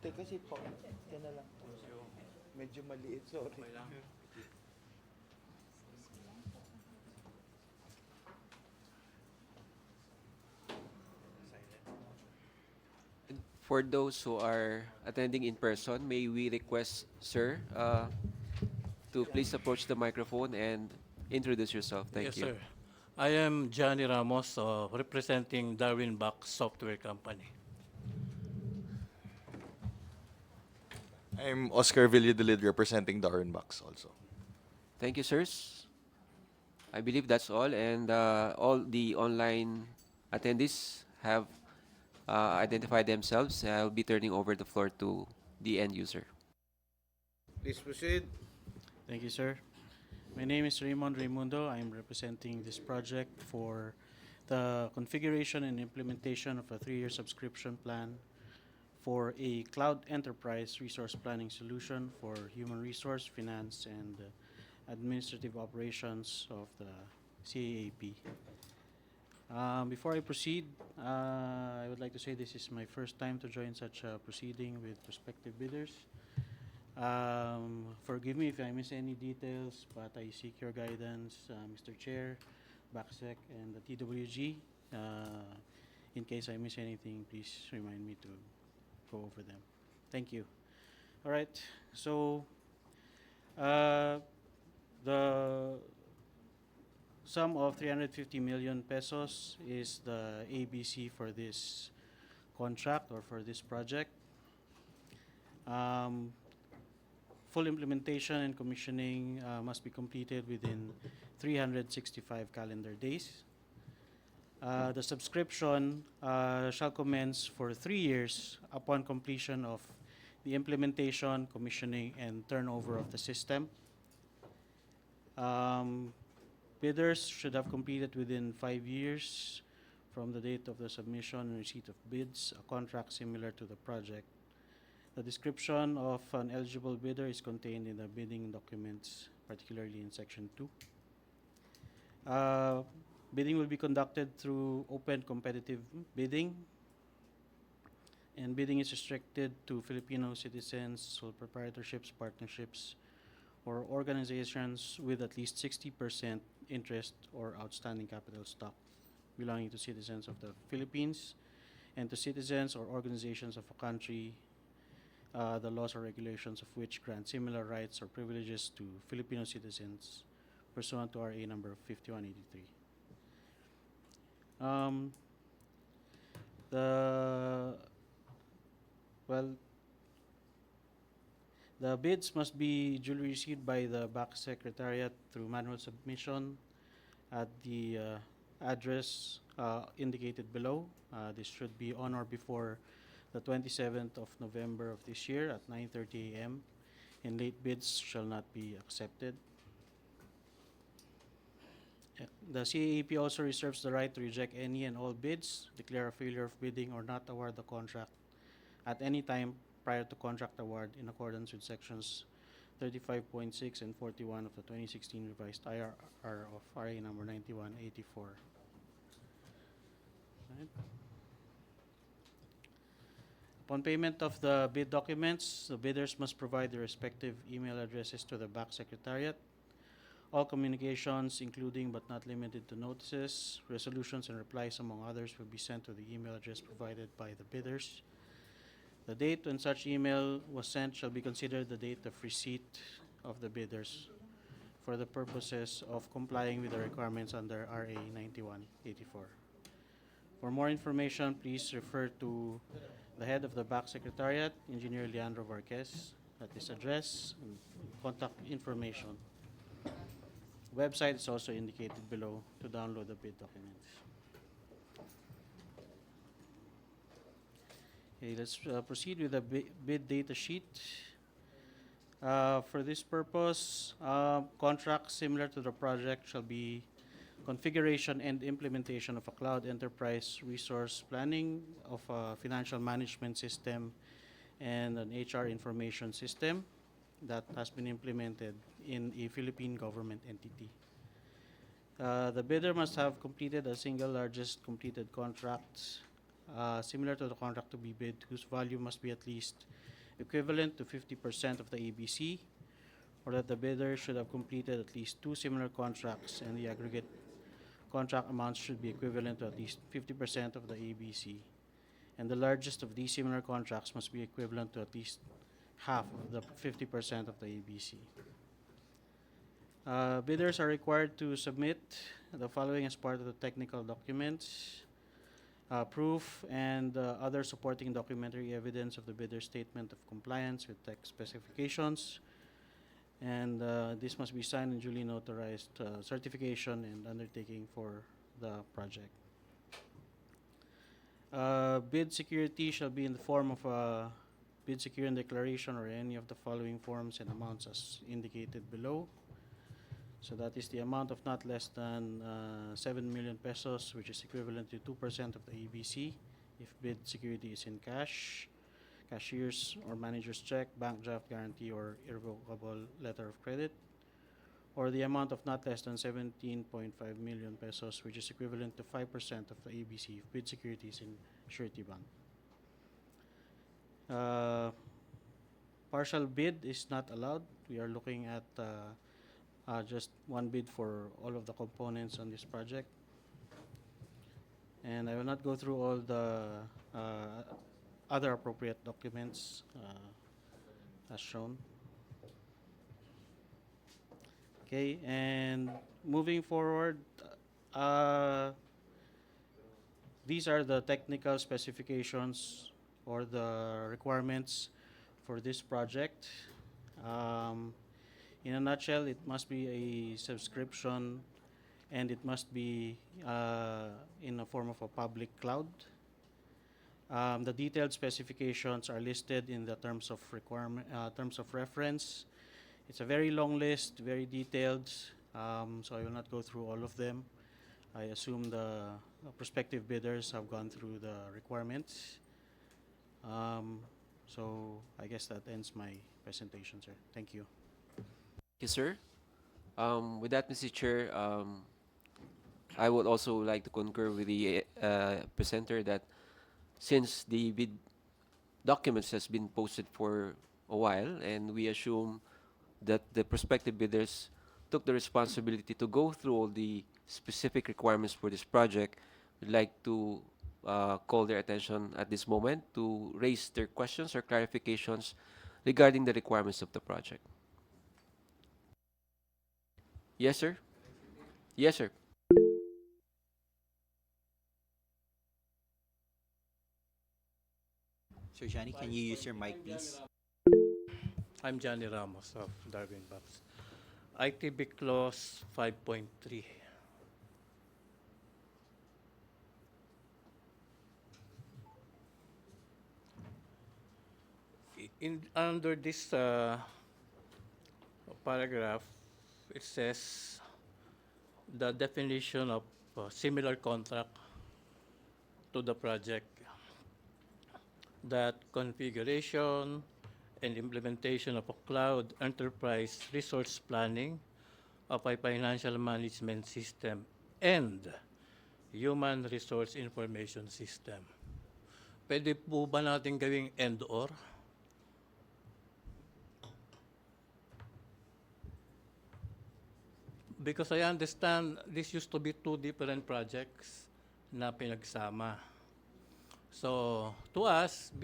Teka kasi po, yan na lang. Medyo maliit, sorry. For those who are attending in person, may we request, sir, to please approach the microphone and introduce yourself. Thank Yes, you. sir. I am Johnny Ramos, representing Darwin BAC Software Company. I'm Oscar Villadolid representing Darren Box also. Thank you, sirs. I believe that's all, and all the online attendees have identified themselves. I'll be turning over the floor to the end user. Please proceed. Thank you, sir. My name is Raymond Raimundo. I'm representing this project for the configuration and implementation of a 3-year subscription plan for a cloud enterprise resource planning solution for human resource, finance, and administrative operations of the CAAP. Before I proceed, I would like to say this is my first time to join such a proceeding with prospective bidders. Forgive me if I miss any details, but I seek your guidance, Mr. Chair, BACSEC, and the TWG. In case I miss anything, please remind me to go over them. Thank you. All right. So, the sum of 350 million pesos is the ABC for this contract or for this project. Full implementation and commissioning must be completed within 365 calendar days. The subscription shall commence for 3 years upon completion of the implementation, commissioning, and turnover of the system. Bidders should have completed within 5 years from the date of the submission and receipt of bids a contract similar to the project. The description of an eligible bidder is contained in the bidding documents, particularly in Section 2. Bidding will be conducted through open competitive bidding, and bidding is restricted to Filipino citizens, sole proprietorships, partnerships, or organizations with at least 60% interest or outstanding capital stock belonging to citizens of the Philippines, and to citizens or organizations of a country the laws or regulations of which grant similar rights or privileges to Filipino citizens pursuant to RA number 5183. The bids must be duly received by the BAC Secretariat through manual submission at the address indicated below. This should be on or before the 27th of November of this year at 9:30 a.m. and late bids shall not be accepted. The CAAP also reserves the right to reject any and all bids, declare a failure of bidding, or not award the contract at any time prior to contract award in accordance with sections 35.6 and 41 of the 2016 revised IRR of RA number 9184. Right. Upon payment of the bid documents, the bidders must provide their respective email addresses to the BAC Secretariat. All communications, including but not limited to notices, resolutions, and replies, among others, will be sent to the email address provided by the bidders. The date when such email was sent shall be considered the date of receipt of the bidders for the purposes of complying with the requirements under RA 9184. For more information, please refer to the head of the BAC Secretariat, Engineer Leandro Varquez, at this address and contact information. Website is also indicated below to download the bid documents. Okay, let's proceed with the bid data sheet. For this purpose, contracts similar to the project shall be configuration and implementation of a cloud enterprise resource planning of a financial management system and an HR information system that has been implemented in a Philippine government entity. The bidder must have completed a single largest completed contract similar to the contract to be bid, whose value must be at least equivalent to 50% of the ABC, or that the bidder should have completed at least 2 similar contracts and the aggregate contract amounts should be equivalent to at least 50% of the ABC. And the largest of these similar contracts must be equivalent to at least half of the 50% of the ABC. Bidders are required to submit the following as part of the technical documents: proof and other supporting documentary evidence of the bidder's statement of compliance with tech specifications, and this must be signed and duly notarized certification and undertaking for the project. Bid security shall be in the form of a bid security declaration or any of the following forms and amounts as indicated below. So that is the amount of not less than 7 million pesos, which is equivalent to 2% of the ABC if bid security is in cash, cashier's or manager's check, bank draft guarantee, or irrevocable letter of credit, or the amount of not less than 17.5 million pesos, which is equivalent to 5% of the ABC if bid security is in surety bond. Partial bid is not allowed. We are looking at just one bid for all of the components on this project. And I will not go through all the other appropriate documents as shown. Okay, and moving forward, these are the technical specifications or the requirements for this project. In a nutshell, it must be a subscription and it must be in a form of a public cloud. The detailed specifications are listed in the terms of reference. It's a very long list, very detailed, so I will not go through all of them. I assume the prospective bidders have gone through the requirements. So I guess that ends my presentation, sir. Thank you. Yes, sir. With that, Mr. Chair, I would also like to concur with the presenter that since the bid documents has been posted for a while, and we assume that the prospective bidders took the responsibility to go through all the specific requirements for this project, we'd like to call their attention at this moment to raise their questions or clarifications regarding the requirements of the project. Yes, sir. Yes, sir. Sir Johnny, can you use your mic, please? I'm Johnny Ramos of Darwin Bucks. ITB Clause 5.3. Under this paragraph, it says the definition of similar contract to the project, that configuration and implementation of a cloud enterprise resource planning of a financial management system and human resource information system. Pwede po ba natin gawing and/or? Because I understand this used to be two different projects na pinagsama. So, to us,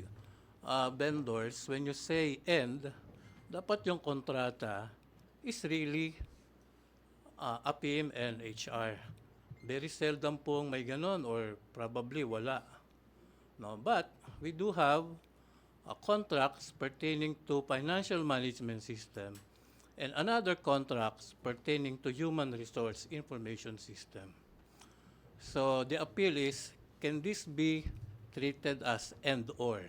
vendors, when you say and, dapat yung kontrata is really APIM and HR. Very seldom pong may ganon or probably wala. No, but we do have contracts pertaining to financial management system and another contracts pertaining to human resource information system. So the appeal is, can this be treated as and/or?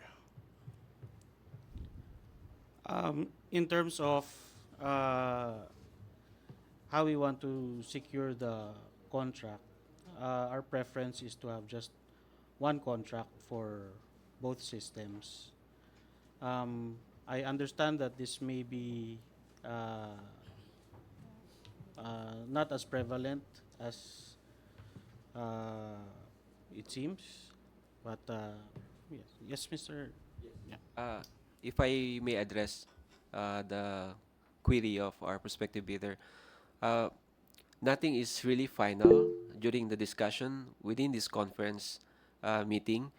In terms of how we want to secure the contract, our preference is to have just one contract for both systems. I understand that this may be uh, not as prevalent as uh, it seems, but yes, Mr. Yeah. If I may address the query of our prospective bidder, uh, nothing is really final during the discussion within this conference meeting.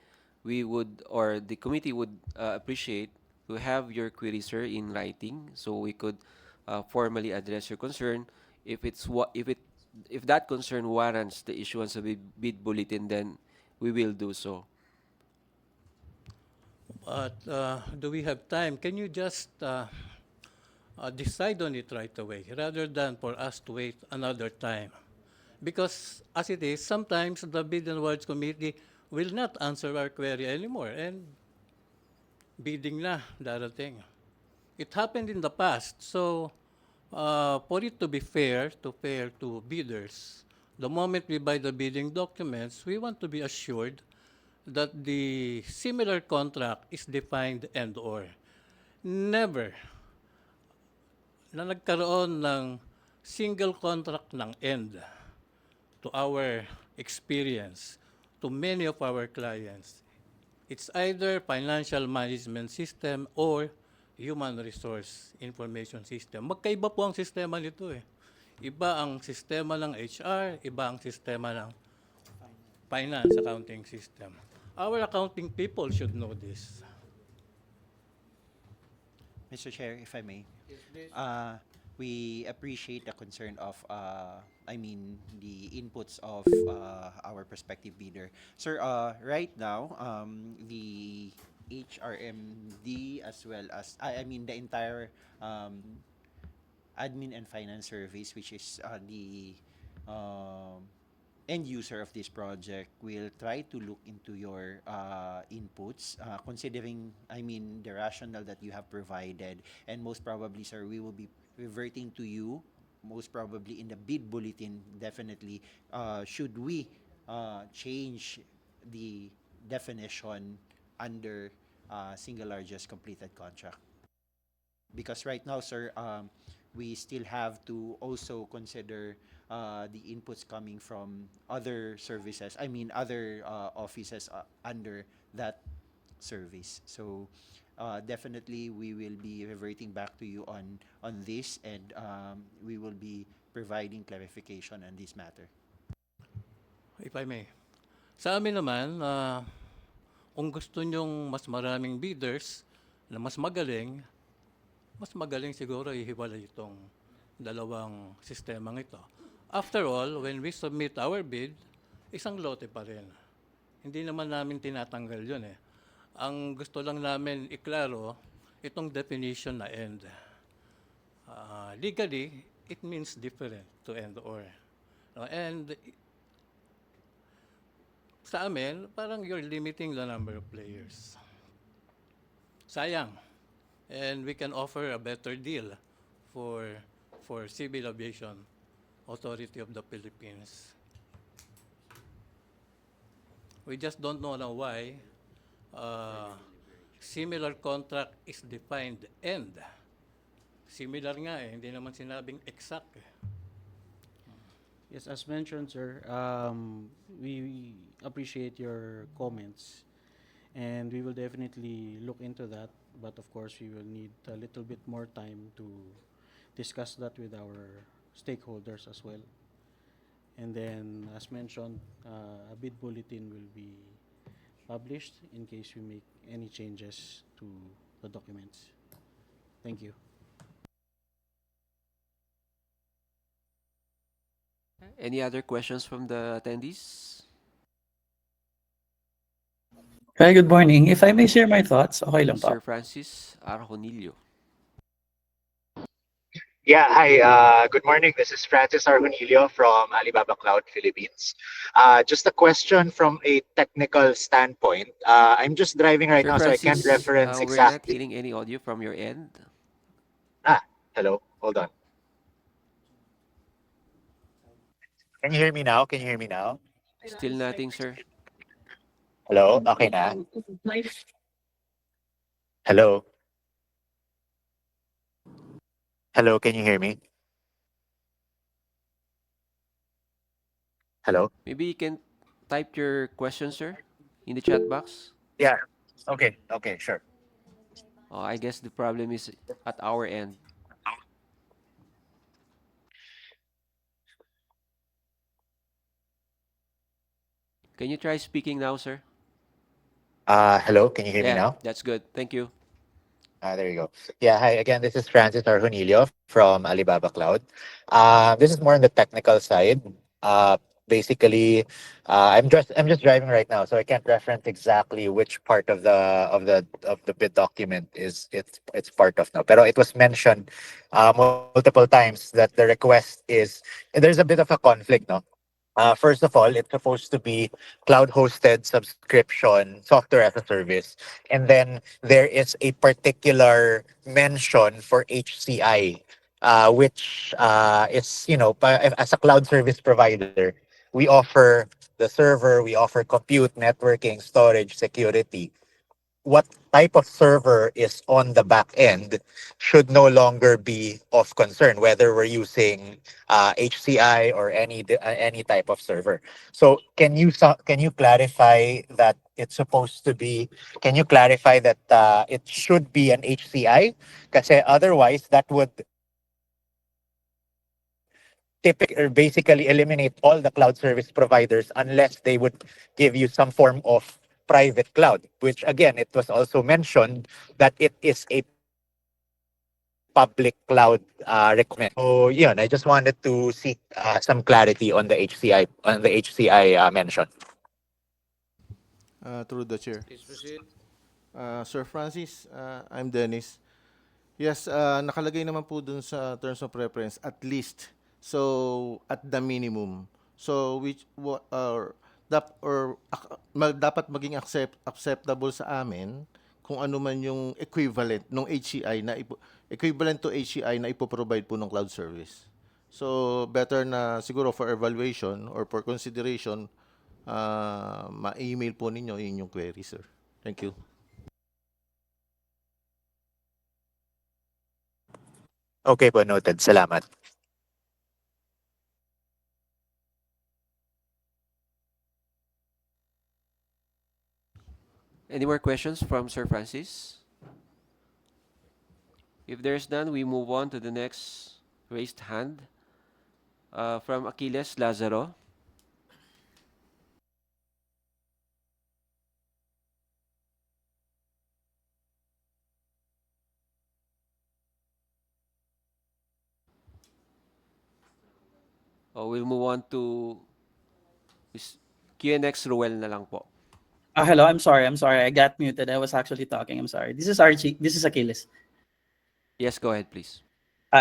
We would, or the committee would appreciate to have your query, sir, in writing, so we could formally address your concern. If that concern warrants the issuance of a bid bulletin, then we will do so. But do we have time? Can you just decide on it right away rather than for us to wait another time? Because as it is, sometimes the Bid and Awards Committee will not answer our query anymore and bidding na darating. It happened in the past. So for it to be fair to bidders, the moment we buy the bidding documents, we want to be assured that the similar contract is defined and or. Never na nagkaroon ng single contract ng end to our experience, to many of our clients. It's either financial management system or human resource information system. Magkaiba po ang sistema nito eh. Iba ang sistema ng HR, iba ang sistema ng finance accounting system. Our accounting people should know this. Mr. Chair, if I may, we appreciate the concern of, the inputs of our prospective bidder. Sir, right now, the HRMD as well as, the entire admin and finance service, which is the end user of this project, will try to look into your inputs, considering, the rationale that you have provided. And most probably, sir, we will be reverting to you, most probably in the bid bulletin, definitely, should we change the definition under single largest completed contract. Because right now, sir, we still have to also consider the inputs coming from other services, other offices under that service. So definitely we will be reverting back to you on this, and we will be providing clarification on this matter. If I may. Sa amin naman, kung gusto nyong mas maraming bidders na mas magaling siguro ihiwalay itong dalawang sistemang ito. After all, when we submit our bid, isang lote pa rin. Hindi naman namin tinatanggal yun eh. Ang gusto lang namin iklaro, itong definition na end. Legally, it means different to end or. And sa amin, parang you're limiting the number of players. Sayang. And we can offer a better deal for Civil Aviation Authority of the Philippines. We just don't know now why similar contract is defined end. Similar nga eh, hindi naman sinabing exact eh. Yes, as mentioned, sir, we appreciate your comments, and we will definitely look into that. But of course, we will need a little bit more time to discuss that with our stakeholders as well. And then, as mentioned, a bid bulletin will be published in case we make any changes to the documents. Thank you. Any other questions from the attendees? Hi, good morning. If I may share my thoughts, okay lang po. Sir Francis Arjonillo. Yeah, hi. Good morning. This is Francis Argonilio from Alibaba Cloud Philippines. Just a question from a technical standpoint. I'm just driving right Sir now, so I can't Francis, reference we're not exactly. hearing any audio from your end. Hello, hold on. Can you hear me now? Can you hear me now? Still nothing, sir. Hello? Okay na? Hello? Hello, can you hear me? Hello? Maybe you can type your question, sir, in the chat box. Yeah. Okay, okay, sure. I guess the problem is at our end. Can you try speaking now, sir? Hello, can you hear me Yeah, now? that's good. Thank you. There you go. Yeah, hi again. This is Francis Arjunilio from Alibaba Cloud. This is more on the technical side. Basically, I'm just driving right now, so I can't reference exactly which part of the bid document it's part of now. Pero it was mentioned multiple times that the request is there's a bit of a conflict, no? First of all, it's supposed to be cloud hosted subscription software as a service. And then there is a particular mention for HCI, which is, as a cloud service provider, we offer the server, we offer compute, networking, storage, security. What type of server is on the back end should no longer be of concern, whether we're using HCI or any type of server. So can you clarify that it's supposed to be? Can you clarify that it should be an HCI? Because otherwise, that would typically or basically eliminate all the cloud service providers unless they would give you some form of private cloud, which again, it was also mentioned that it is a public cloud requirement. So yeah, I just wanted to seek some clarity on the HCI mention. Through the chair. Please proceed. Sir Francis, I'm Dennis. Yes, nakalagay naman po dun sa terms of reference, at least. So, at the minimum. So, dapat maging acceptable sa amin kung ano man yung equivalent ng HCI equivalent to HCI na ipoprovide po ng cloud service. So, better na siguro for evaluation or for consideration, ma-email po ninyo yung query, sir. Thank you. Okay po, noted. Salamat. Any more questions from Sir Francis? If there's none, we move on to the next raised hand from Achilles Lazaro. We'll move on to QNX Ruel na lang po. Hello, I'm sorry. I got muted. I was actually talking. I'm sorry. This is Archie. This is Achilles. Yes, go ahead, please.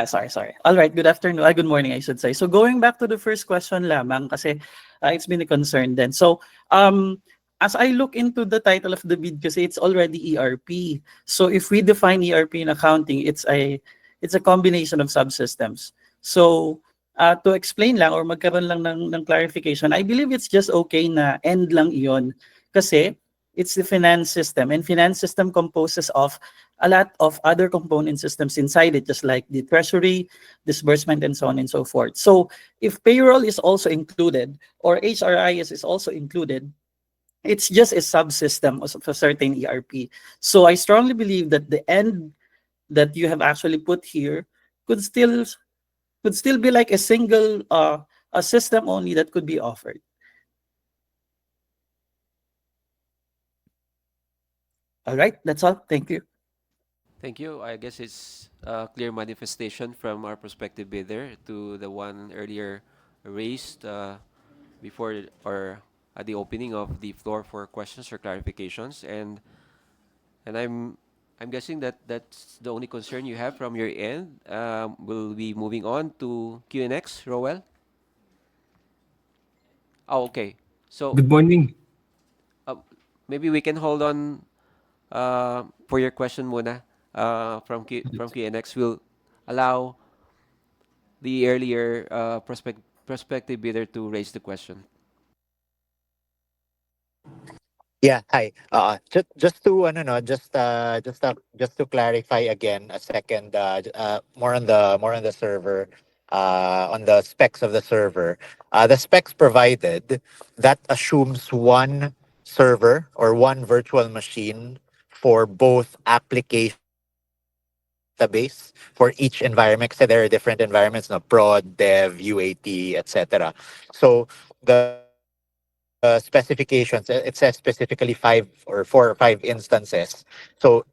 Sorry. All right, good afternoon. Good morning, I should say. So going back to the first question lamang, kasi it's been a concern then. So, as I look into the title of the bid, kasi it's already ERP. So if we define ERP in accounting, it's a combination of subsystems. So, to explain lang or magkaroon lang ng clarification, I believe it's just okay na end lang iyon. Kasi it's the finance system, and finance system composes of a lot of other component systems inside it, just like the treasury, disbursement, and so on and so forth. So if payroll is also included or HRIS is also included, it's just a subsystem of a certain ERP. So I strongly believe that the end that you have actually put here could still be like a single a system only that could be offered. All right, that's all. Thank you. Thank you. I guess it's a clear manifestation from our prospective bidder to the one earlier raised before or at the opening of the floor for questions or clarifications. And I'm guessing that that's the only concern you have from your end. We'll be moving on to QNX, Roel. Oh, okay. So Good morning. maybe we can hold on for your question muna from QNX. allow the earlier prospective bidder to raise the question. Yeah, hi. Just to ano no, just to clarify again a second, more on the server, on the specs of the server. The specs provided that assumes one server or one virtual machine for both application and database for each environment. So there are different environments, no, prod, dev, UAT, etc. So the specifications, it says specifically four or five instances. So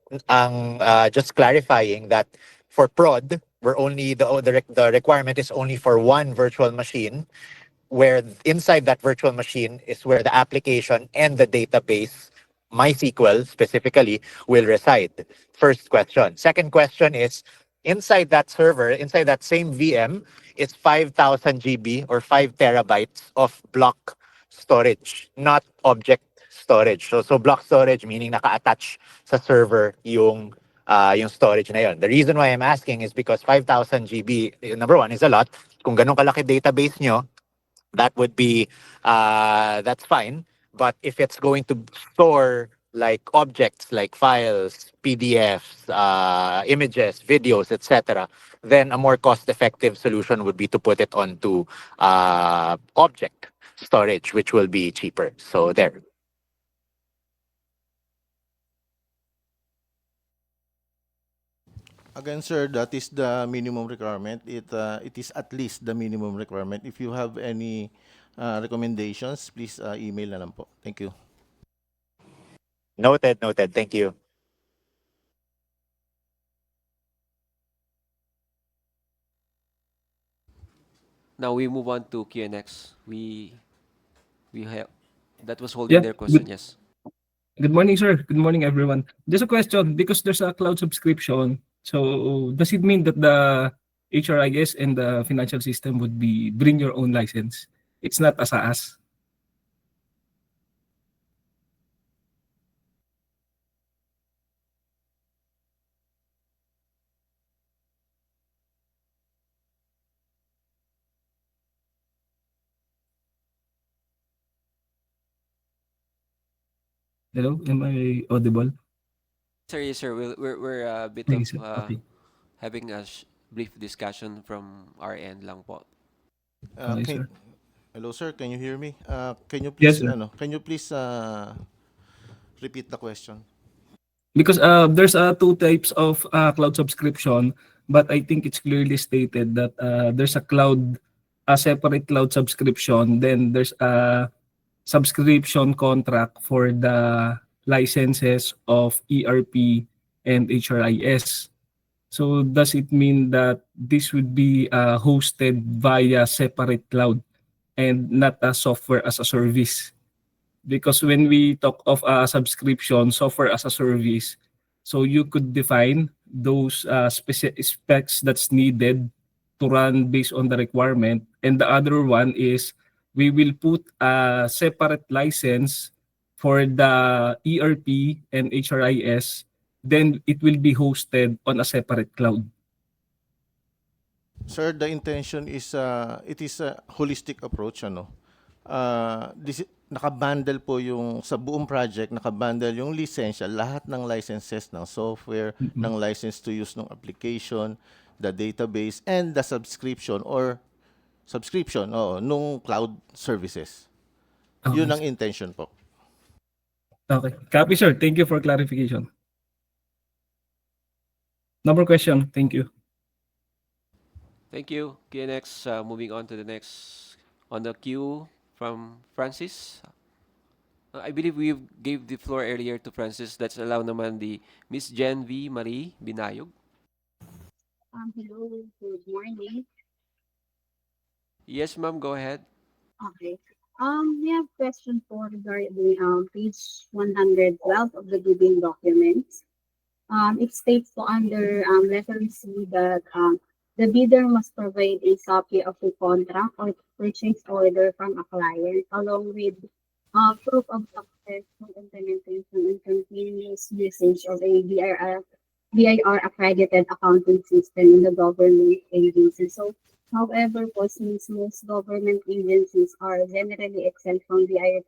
just clarifying that for prod, we're only the requirement is only for one virtual machine, where inside that virtual machine is where the application and the database, MySQL specifically, will reside. First question. Second question is, inside that server, inside that same VM, is 5,000 GB or 5 terabytes of block storage, not object storage. So block storage meaning naka-attach sa server yung storage na yon. The reason why I'm asking is because 5,000 GB, number one, is a lot. Kung ganun kalaki database nyo, that would be that's fine. But if it's going to store like objects like files, PDFs, images, videos, etc., then a more cost-effective solution would be to put it onto object storage, which will be cheaper. So there. Again, sir, that is the minimum requirement. It is at least the minimum requirement. If you have any recommendations, please email na lang po. Thank you. Noted, noted. Thank you. Now we move on to QNX. We have that was holding Yeah, their question. Yes. good morning, sir. Good morning, everyone. Just a question, because there's a cloud subscription, so does it mean that the HRIS and the financial system would be bring your own license? It's not a SaaS. Hello, am I audible? Sir, yes, sir. We're a bit Thank of you, sir. Okay. having a brief discussion from our end lang po. Okay, Can, sir. hello, sir. Can you hear me? Can you Yes, please sir. Can you please repeat the question? Because there's two types of cloud subscription, but I think it's clearly stated that there's a separate cloud subscription, then there's a subscription contract for the licenses of ERP and HRIS. So does it mean that this would be hosted via separate cloud and not a software as a service? Because when we talk of a subscription, software as a service, so you could define those specs that's needed to run based on the requirement. And the other one is we will put a separate license for the ERP and HRIS, then it will be hosted on a separate cloud. Sir, the intention is it is a holistic approach ano. Nakabundle po yung sa buong project, nakabundle yung lisensya, lahat ng licenses ng software, ng license to use ng application, the database, and the subscription nung cloud services. Okay, Yun ang sir. intention po. Okay. Copy, sir. Thank you for clarification. No more question. Thank you. Thank you. QNX. Moving on to the next on the queue from Francis. I believe we gave the floor earlier to Francis. Let's allow naman the Miss Jen V. Marie Binayog. Hello, good morning. Yes, ma'am. Go ahead. Okay. We have question for regarding page 112 of the bidding documents. It states so under letter C that the bidder must provide a copy of the contract or purchase order from a client along with proof of successful implementation and continuous usage of a DRR BIR accredited accounting system in the government agencies. So, however, po, since most government agencies are generally exempt from BIR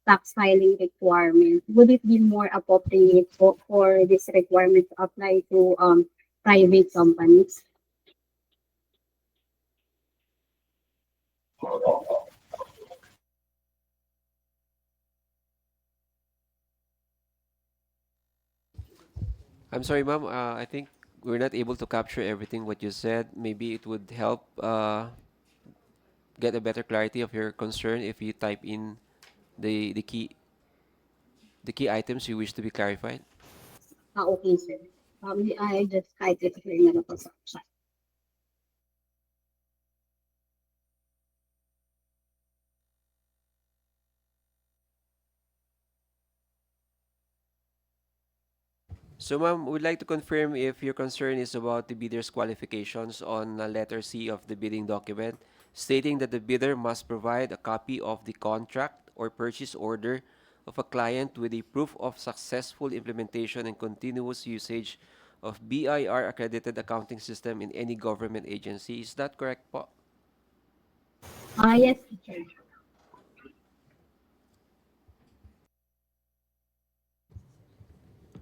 tax filing requirement, would it be more appropriate for this requirement to apply to private companies? I'm sorry, ma'am. I think we're not able to capture everything what you said. Maybe it would help get a better clarity of your concern if you type in the the key the key items you wish to be clarified. Okay, sir. I just typed it here na po sa chat. So, ma'am, we'd like to confirm if your concern is about the bidder's qualifications on letter C of the bidding document, stating that the bidder must provide a copy of the contract or purchase order of a client with a proof of successful implementation and continuous usage of BIR accredited accounting system in any government agency. Is that correct po? Yes, teacher.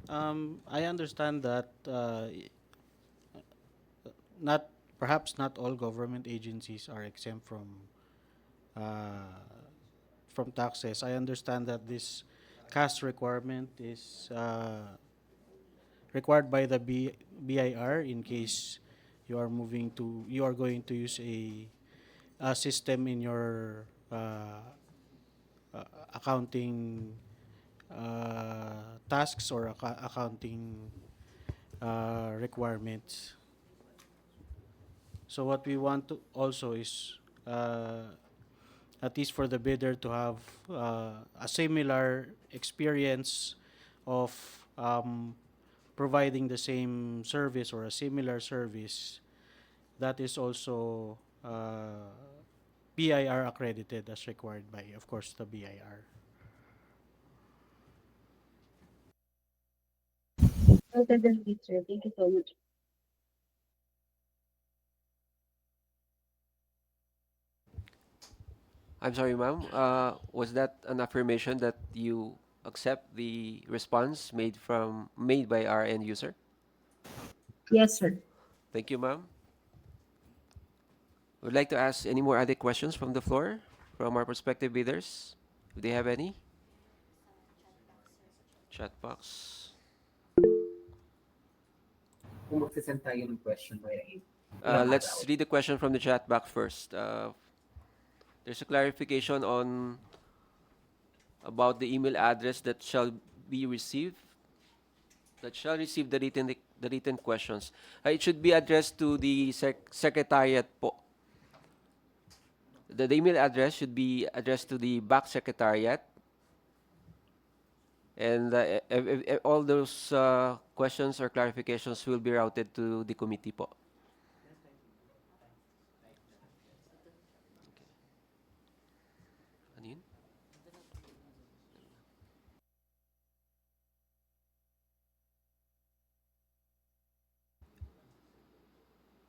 I understand that not perhaps not all government agencies are exempt uh, from taxes. I understand that this CAS requirement is required by the BIR in case you are going to use a system in your uh, accounting tasks or accounting requirements. So what we want to also is at least for the bidder to have a similar experience of providing the same service or a similar service that is also BIR accredited as required by, of course, the BIR. Okay, then, teacher. Thank you so much. I'm sorry, ma'am. Was that an affirmation that you accept the response made by our end user? Yes, sir. Thank you, ma'am. Would like to ask any more other questions from the floor from our prospective bidders? Do they have any? Chat box. Kung magsisend tayo ng question via email. Let's read the question from the chat box first. There's a clarification on about the email address that shall be received, that shall receive the written questions. It should be addressed to the secretariat po. The email address should be addressed to the BAC secretariat, and all those questions or clarifications will be routed to the committee po. Ano yun?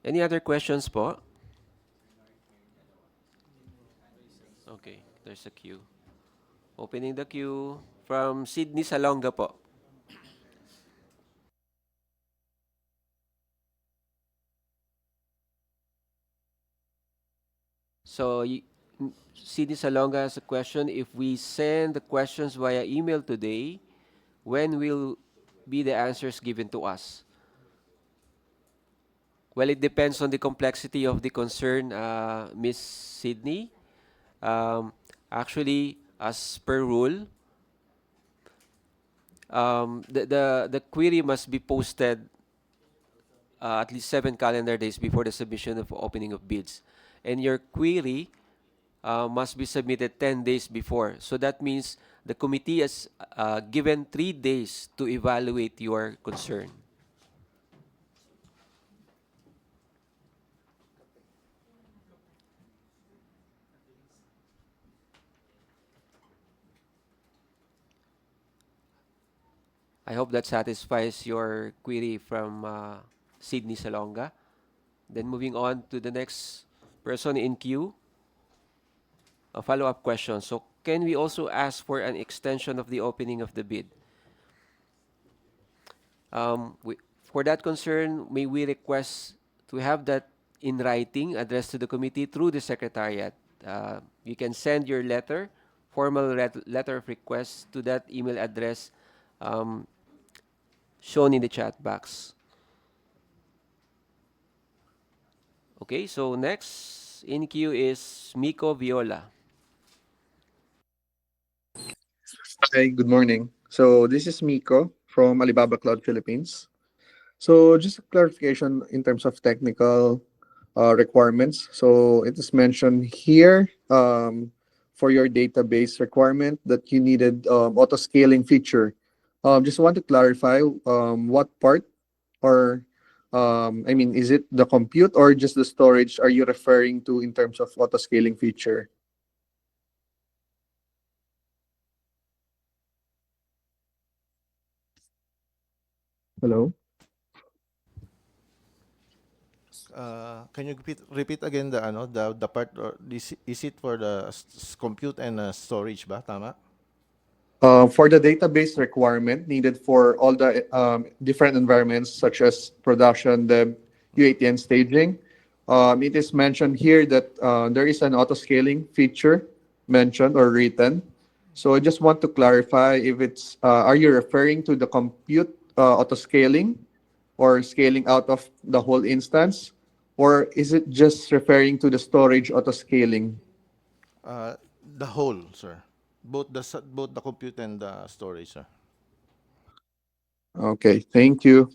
Any other questions po? Okay, there's a queue. Opening the queue from Sydney Salonga po. So, Sydney Salonga has a question. If we send the questions via email today, when will be the answers given to us? Well, it depends on the complexity of the concern, Miss Sydney. Um, Actually, as per rule, the query must be posted at least 7 calendar days before the submission of opening of bids. And your query must be submitted 10 days before. So that means the committee has given 3 days to evaluate your concern. I hope that satisfies your query from Sydney Salonga. Then moving on to the next person in queue, a follow-up question. So can we also ask for an extension of the opening of the bid? For that concern, may we request to have that in writing addressed to the committee through the secretariat. You can send your letter, formal letter of request to that email address um, shown in the chat box. Okay, so next in queue is Miko Viola. Hi, good morning. So this is Miko from Alibaba Cloud Philippines. So just a clarification in terms of technical requirements. So it is mentioned here for your database requirement that you needed auto scaling feature. Just want to clarify what part or I mean, is it the compute or just the storage are you referring to in terms of auto scaling feature? Hello? Can you repeat again the ano the part or this is it for the compute and storage ba tama? For the database requirement needed for all the different environments such as production, dev, UAT, and staging, it is mentioned here that there is an auto-scaling feature mentioned or written. So I just want to clarify if it's, are you referring to the compute auto-scaling or scaling out of the whole instance? Or is it just referring to the storage auto-scaling? The whole, sir. Both the compute and the storage, sir. Okay, thank you.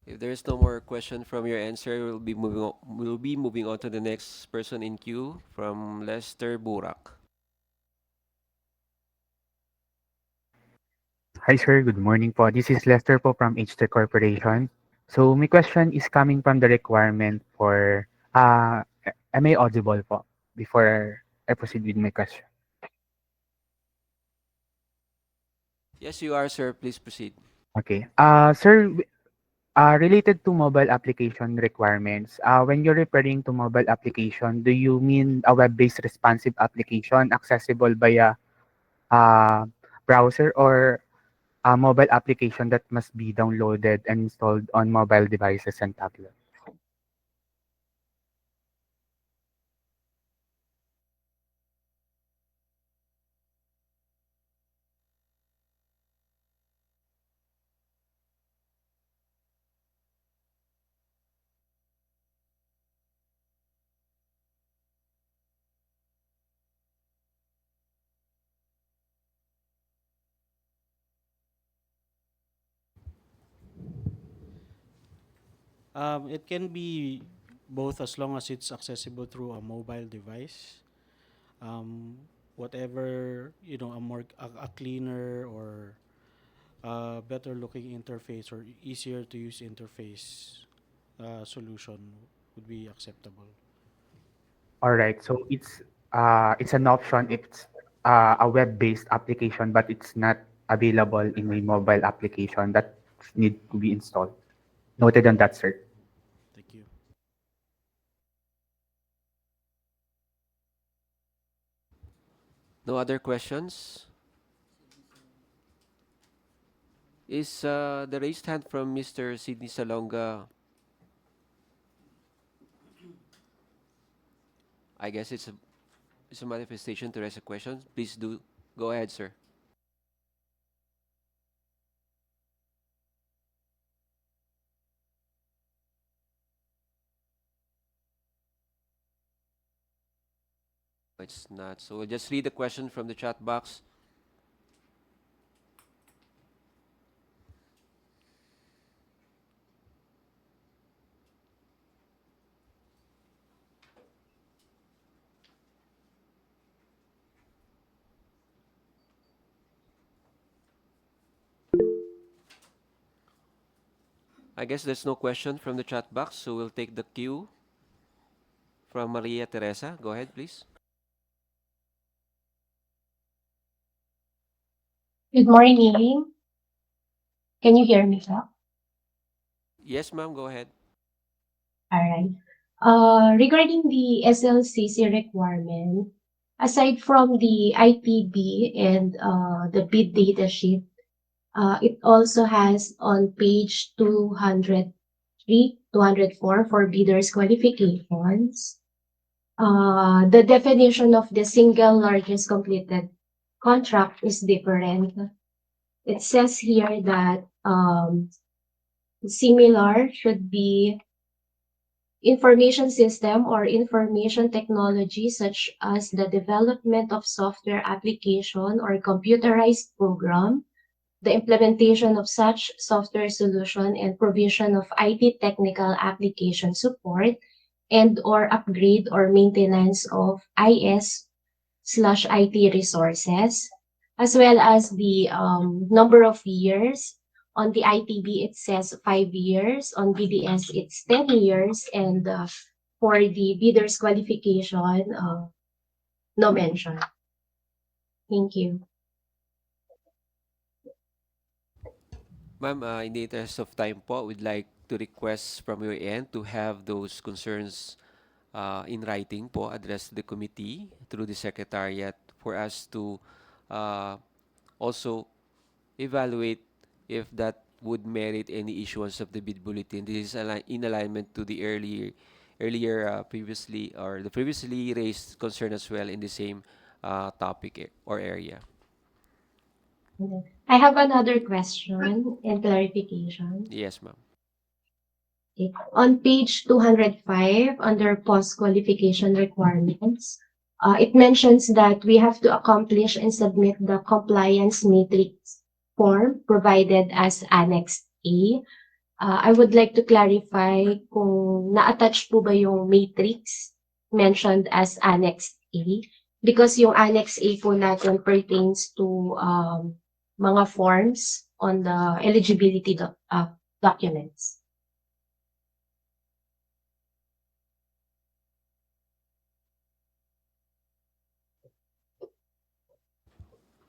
If there is no more question from your answer, we'll be moving on to the next person in queue from Lester Burak. Hi sir, good morning po. This is Lester po from H2 Corporation. So my question is coming from the requirement for, am I audible po before I proceed with my question? Yes, you are, sir. Please proceed. Okay. Sir, related to mobile application requirements, when you're referring to mobile application, do you mean a web-based responsive application accessible via uh, browser or a mobile application that must be downloaded and installed on mobile devices and tablets? It can be both as long as it's accessible through a mobile device. Um, Whatever, a cleaner or better looking interface or easier to use interface solution would be acceptable. All right. So it's an option. It's a web-based application, but it's not available in a mobile application that need to be installed. Noted on that, sir. Thank you. No other questions? Is the raised hand from Mr. Sidney Salonga? I guess it's a manifestation to raise a question. Please do go ahead, sir. It's not. So we'll just read the question from the chat box. I guess there's no question from the chat box, so we'll take the cue from Maria Teresa. Go ahead, please. Good morning. Can you hear me, sir? Yes, ma'am, go ahead. All right. Regarding the SLCC requirement, aside from the ITB and the bid data sheet, it also has on page 203, 204 for bidders qualifications. The definition of the single largest completed contract is different. It says here that similar should be information system or information technology such as the development of software application or computerized program, the implementation of such software solution and provision of IT technical application support and or upgrade or maintenance of IS/IT resources, as well as the number of years. On the ITB, it says 5 years. On BDS, it's 10 years. And for the bidder's qualification, no mention. Thank you. Ma'am, in the interest of time po, we'd like to request from your end to have those concerns in writing po addressed to the committee through the secretariat for us to uh, also evaluate if that would merit any issuance of the bid bulletin. This is in alignment to the earlier previously or the previously raised concern as well in the same topic or area. I have another question and clarification. Yes, ma'am. Okay. On page 205, under post-qualification requirements, it mentions that we have to accomplish and submit the compliance matrix form provided as Annex A. I would like to clarify kung na-attach po ba yung matrix mentioned as Annex A? Because yung Annex A po natin pertains to mga forms on the eligibility documents.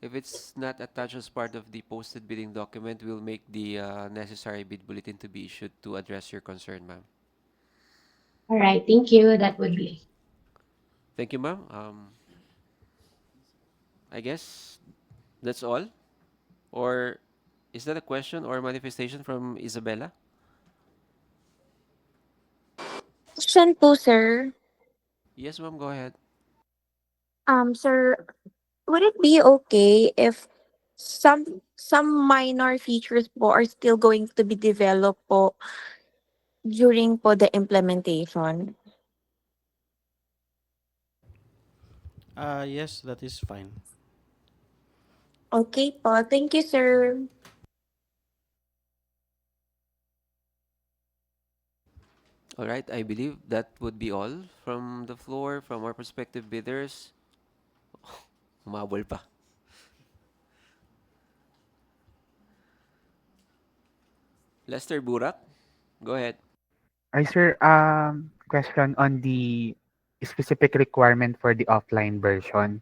If it's not attached as part of the posted bidding document, we'll make the necessary bid bulletin to be issued to address your concern, ma'am. All right, thank you. That would be it. Thank you, ma'am. I guess that's all. Or is that a question or manifestation from Isabella? Question po, sir. Yes, ma'am, go ahead. Sir, would it be okay if some minor features po are still going to be developed po during po the implementation? Yes, that is fine. Okay po. Thank you, sir. All right, I believe that would be all from the floor, from our prospective bidders. Umabol pa. Lester Burak, go ahead. Ay, sir, question on the specific requirement for the offline version.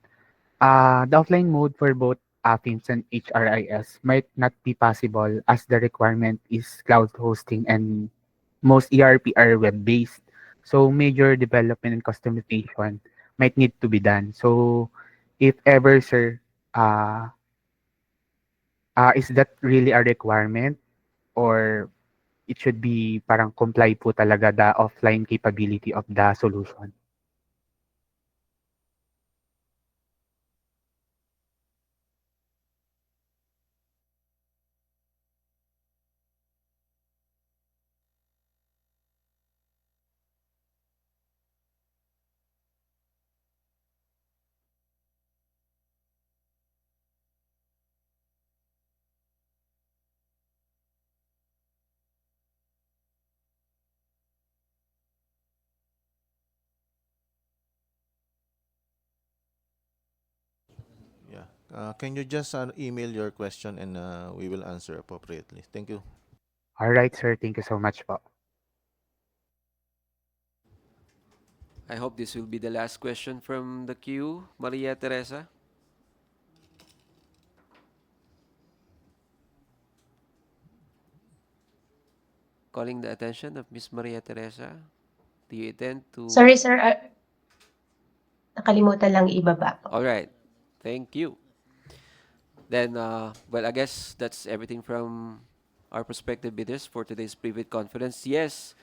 The offline mode for both AFIMS and HRIS might not be possible as the requirement is cloud hosting and most ERP are web-based. So major development and customization might need to be done. So if ever, sir, is that really a requirement or it should be parang comply po talaga the offline capability of the solution? Yeah. Can you just email your question and we will answer appropriately. Thank you. All right, sir. Thank you so much po. I hope this will be the last question from the queue. Maria Teresa. calling the attention of Miss Maria Teresa. Do you intend to... Sorry, sir. Nakalimutan lang ibaba po. All right. Thank you. Then, well, I guess that's everything from our prospective bidders for today's private conference. Yes,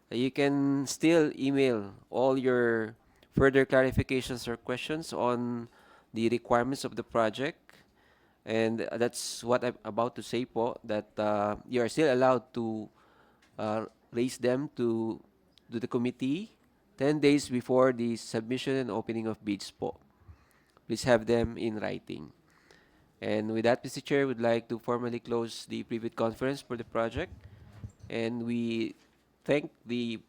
you can still email all your further clarifications or questions on the requirements of the project. And that's what I'm about to say po, that you are still allowed to raise them to the committee 10 days before the submission and opening of bids po. Please have them in writing. And with that, Mr. Chair, would like to formally close the private conference for the project. And we thank the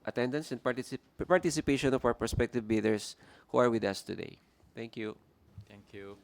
attendance and participation of our prospective bidders who are with us today. Thank you. Thank you.